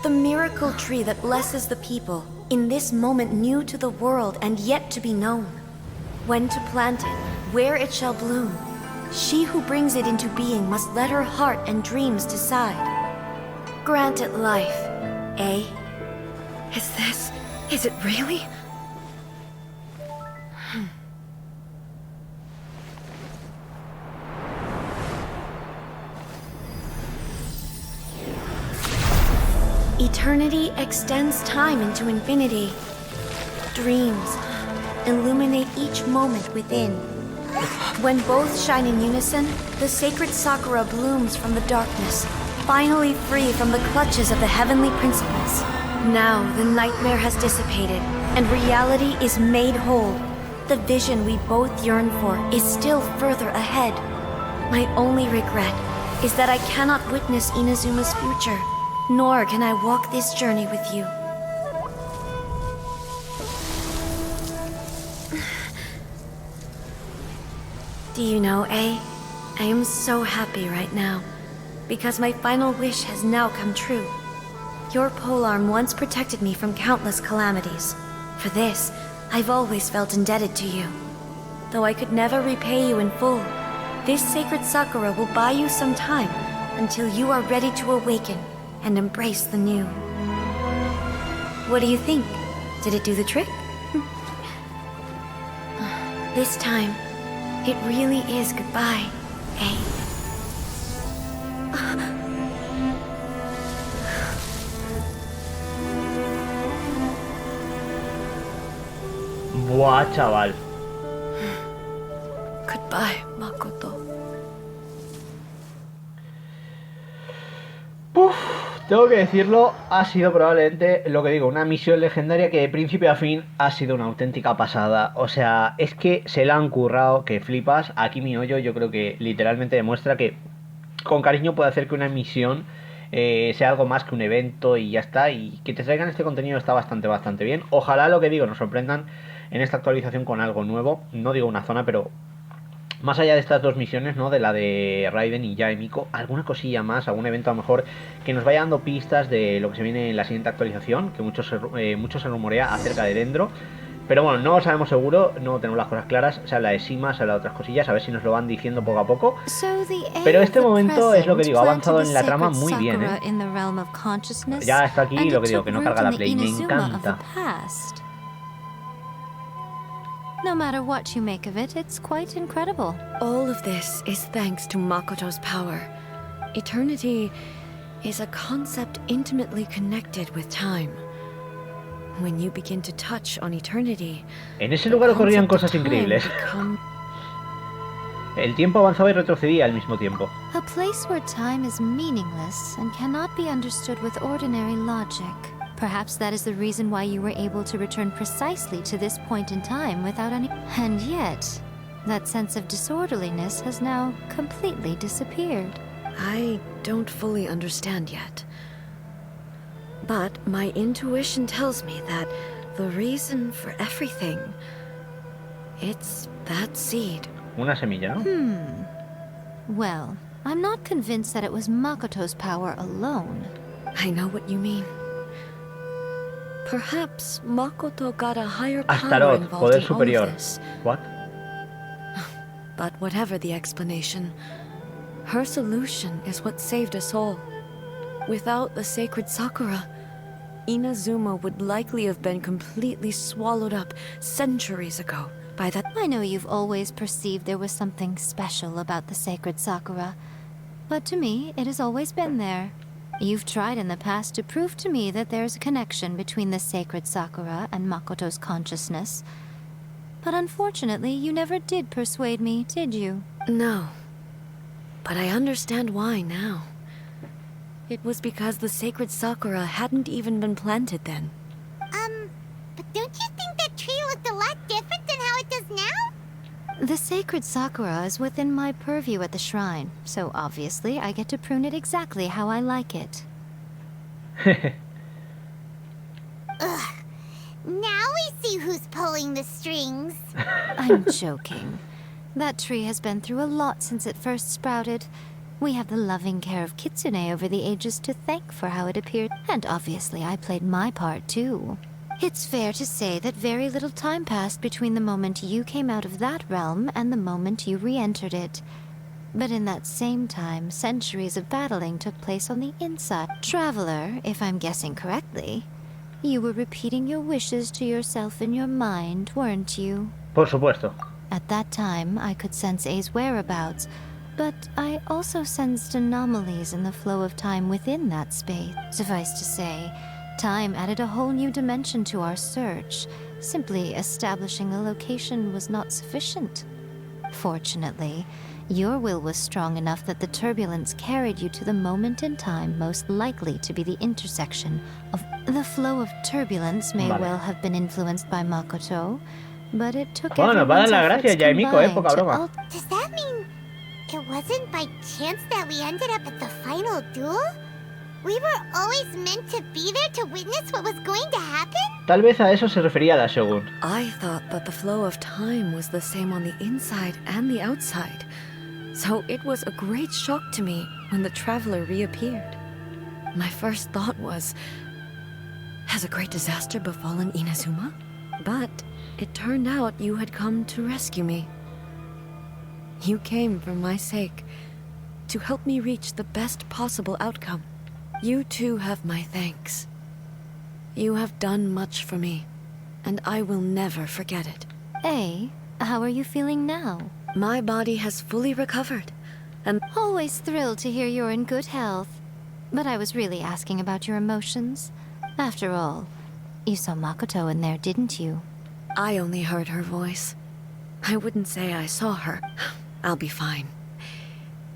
The miracle tree that blesses the people, in this moment new to the world and yet to be known. When to plant it, where it shall bloom. She who brings it into being must let her heart and dreams decide. Grant it life, eh? Is it really? Eternity extends time into infinity. Dreams illuminate each moment within. When both shine in unison, the sacred Sakura blooms from the darkness, finally free from the clutches of the heavenly principles. Now the nightmare has dissipated, and reality is made whole. The vision we both yearn for is still further ahead. My only regret is that I cannot witness Inazuma's future, nor can I walk this journey with you. Do you know, I am so happy right now, because my final wish has now come true. Your polearm once protected me from countless calamities. For this, I've always felt indebted to you. Though I could never repay you in full, this sacred Sakura will buy you some time until you are ready to awaken and embrace the new. What do you think? Did it do the trick? This time, it really is goodbye, eh? Buah, chaval. Goodbye, Makoto. Tengo que decirlo, ha sido probablemente, lo que digo, una misión legendaria que de principio a fin ha sido una auténtica pasada. O sea, es que se la han currado, que flipas. Aquí mi hoyo yo creo que literalmente demuestra que con cariño puede hacer que una misión sea algo más que un evento y ya está. Y que te traigan este contenido está bastante bien. Ojalá, lo que digo, nos sorprendan en esta actualización con algo nuevo. No digo una zona, pero más allá de estas dos misiones, ¿no? De la de Raiden y Yae Miko, alguna cosilla más, algún evento a lo mejor que nos vaya dando pistas de lo que se viene en la siguiente actualización, que mucho se rumorea acerca de Dendro. Pero bueno, no lo sabemos seguro, no tenemos las cosas claras. Se habla de Sima, se habla de otras cosillas, a ver si nos lo van diciendo poco a poco. Pero este momento es lo que digo, ha avanzado en la trama muy bien, ¿eh? Ya está aquí lo que digo, que no carga la Play, me encanta. No matter what you make of it, it's quite incredible. All of this is thanks to Makoto's power. Eternity is a concept intimately connected with time. When you begin to touch on eternity, en ese lugar ocurrían cosas increíbles. El tiempo avanzaba y retrocedía al mismo tiempo. A place where time is meaningless and cannot be understood with ordinary logic. Perhaps that is the reason why you were able to return precisely to this point in time without any... And yet, that sense of disorderliness has now completely disappeared. I don't fully understand yet. But my intuition tells me that the reason for everything, it's that seed. Una semilla, ¿no? Well, I'm not convinced that it was Makoto's power alone. I know what you mean. Perhaps Makoto got a higher power Astaroth, involved poder in all superior. of this. What? But whatever the explanation, her solution is what saved us all. Without the sacred Sakura, Inazuma would likely have been completely swallowed up centuries ago by that... I know you've always perceived there was something special about the sacred Sakura, but to me, it has always been there. You've tried in the past to prove to me that there's a connection between the sacred Sakura and Makoto's consciousness. But unfortunately, you never did persuade me, did you? No. But I understand why now. It was because the sacred Sakura hadn't even been planted then. But don't you think that tree looked a lot different than how it does now? The sacred Sakura is within my purview at the shrine, so obviously I get to prune it exactly how I like it. Ugh. Now we see who's pulling the strings. I'm joking. That tree has been through a lot since it first sprouted. We have the loving care of Kitsune over the ages to thank for how it appeared, and obviously I played my part too. It's fair to say that very little time passed between the moment you came out of that realm and the moment you re-entered it. But in that same time, centuries of battling took place on the inside. Traveler, if I'm guessing correctly, you were repeating your wishes to yourself in your mind, weren't you? Por supuesto. At that time, I could sense A's whereabouts, but I also sensed anomalies in the flow of time within that space. Suffice to say, time added a whole new dimension to our search. Simply establishing a location was not sufficient. Fortunately, your will was strong enough that the turbulence carried you to the moment in time most likely to be the intersection of... The flow of turbulence may well have been influenced by Makoto, but it took everyone's efforts combined to... Does that mean it wasn't by chance that we ended up at the final duel? We were always meant to be there to witness what was going to happen? Tal vez a eso se refería la Shogun. I thought that the flow of time was the same on the inside and the outside. So it was a great shock to me when the traveler reappeared. My first thought was, has a great disaster befallen Inazuma? But it turned out you had come to rescue me. You came for my sake, to help me reach the best possible outcome. You too have my thanks. You have done much for me, and I will never forget it. Hey, how are you feeling now? My body has fully recovered, and... Always thrilled to hear you're in good health. But I was really asking about your emotions. After all, you saw Makoto in there, didn't you? I only heard her voice. I wouldn't say I saw her. I'll be fine.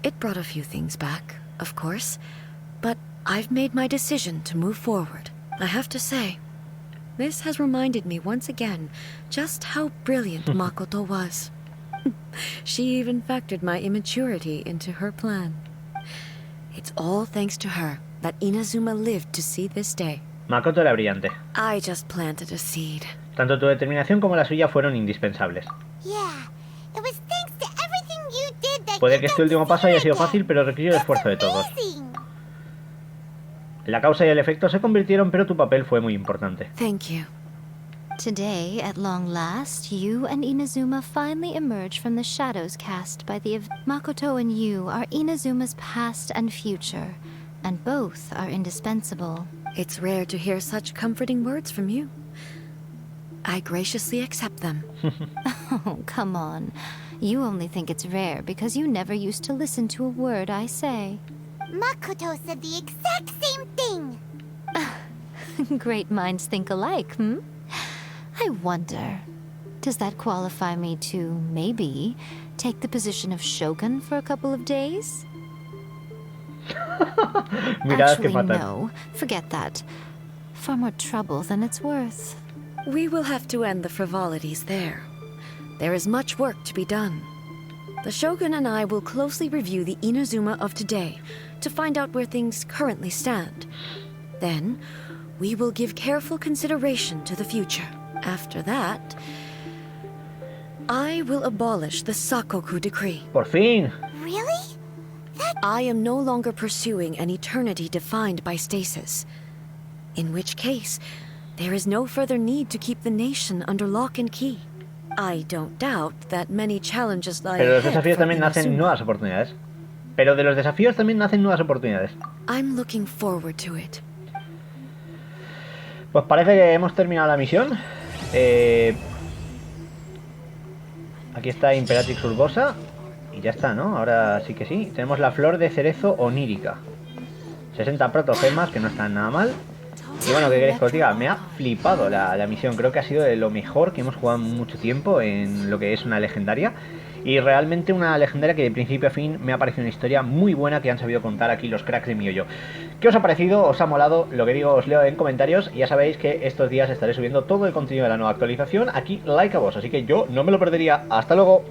It brought a few things back, of course, but I've made my decision to move forward. I have to say, this has reminded me once again just how brilliant Makoto was. She even factored my immaturity into her plan. It's all thanks to her that Inazuma lived to see this day. Makoto era brillante. I just planted a seed. Tanto tu determinación como la suya fueron indispensables. Yeah, it was thanks to everything Puede que este último paso haya sido fácil, pero requirió el esfuerzo de todos. La causa y el efecto se convirtieron, pero tu papel fue muy importante. Thank you. Today, at long last, you and Inazuma finally emerge from the shadows cast by the Makoto and you are Inazuma's past and future, and both are indispensable. It's rare to hear such comforting words from you. I graciously accept them. Oh, come on. You only think it's rare because you never used to listen to a word I say. Makoto said the exact same thing. Great minds think alike, hmm? I wonder, does that qualify me to, maybe, take the position of Shogun for a couple of days? Actually, no. Forget that. Far more trouble than it's worth. We will have to end the frivolities there. There is much work to be done. The Shogun and I will closely review the Inazuma of today to find out where things currently stand. Then, we will give careful consideration to the future. After that, I will abolish the Sakoku decree. Por fin. Really? I am no longer pursuing an eternity defined by stasis. In which case, there is no further need to keep the nation under lock and key. I don't doubt that many challenges lie Pero de los ahead desafíos for también nacen Inazuma. nuevas oportunidades. Pero de los desafíos también nacen nuevas oportunidades. I'm looking forward to it. Pues parece que hemos terminado la misión. Aquí está Imperatrix Urbosa. Y ya está, ¿no? Ahora sí que sí. Tenemos la flor de cerezo onírica. 60 protogemas, que no están nada mal. Y bueno, ¿qué queréis que os diga? Me ha flipado la misión. Creo que ha sido de lo mejor que hemos jugado en mucho tiempo en lo que es una legendaria. Y realmente una legendaria que de principio a fin me ha parecido una historia muy buena que han sabido contar aquí los cracks de Miyoyo. ¿Qué os ha parecido? ¿Os ha molado? Lo que digo os leo en comentarios. Y ya sabéis que estos días estaré subiendo todo el contenido de la nueva actualización aquí like a vos. Así que yo no me lo perdería. ¡Hasta luego!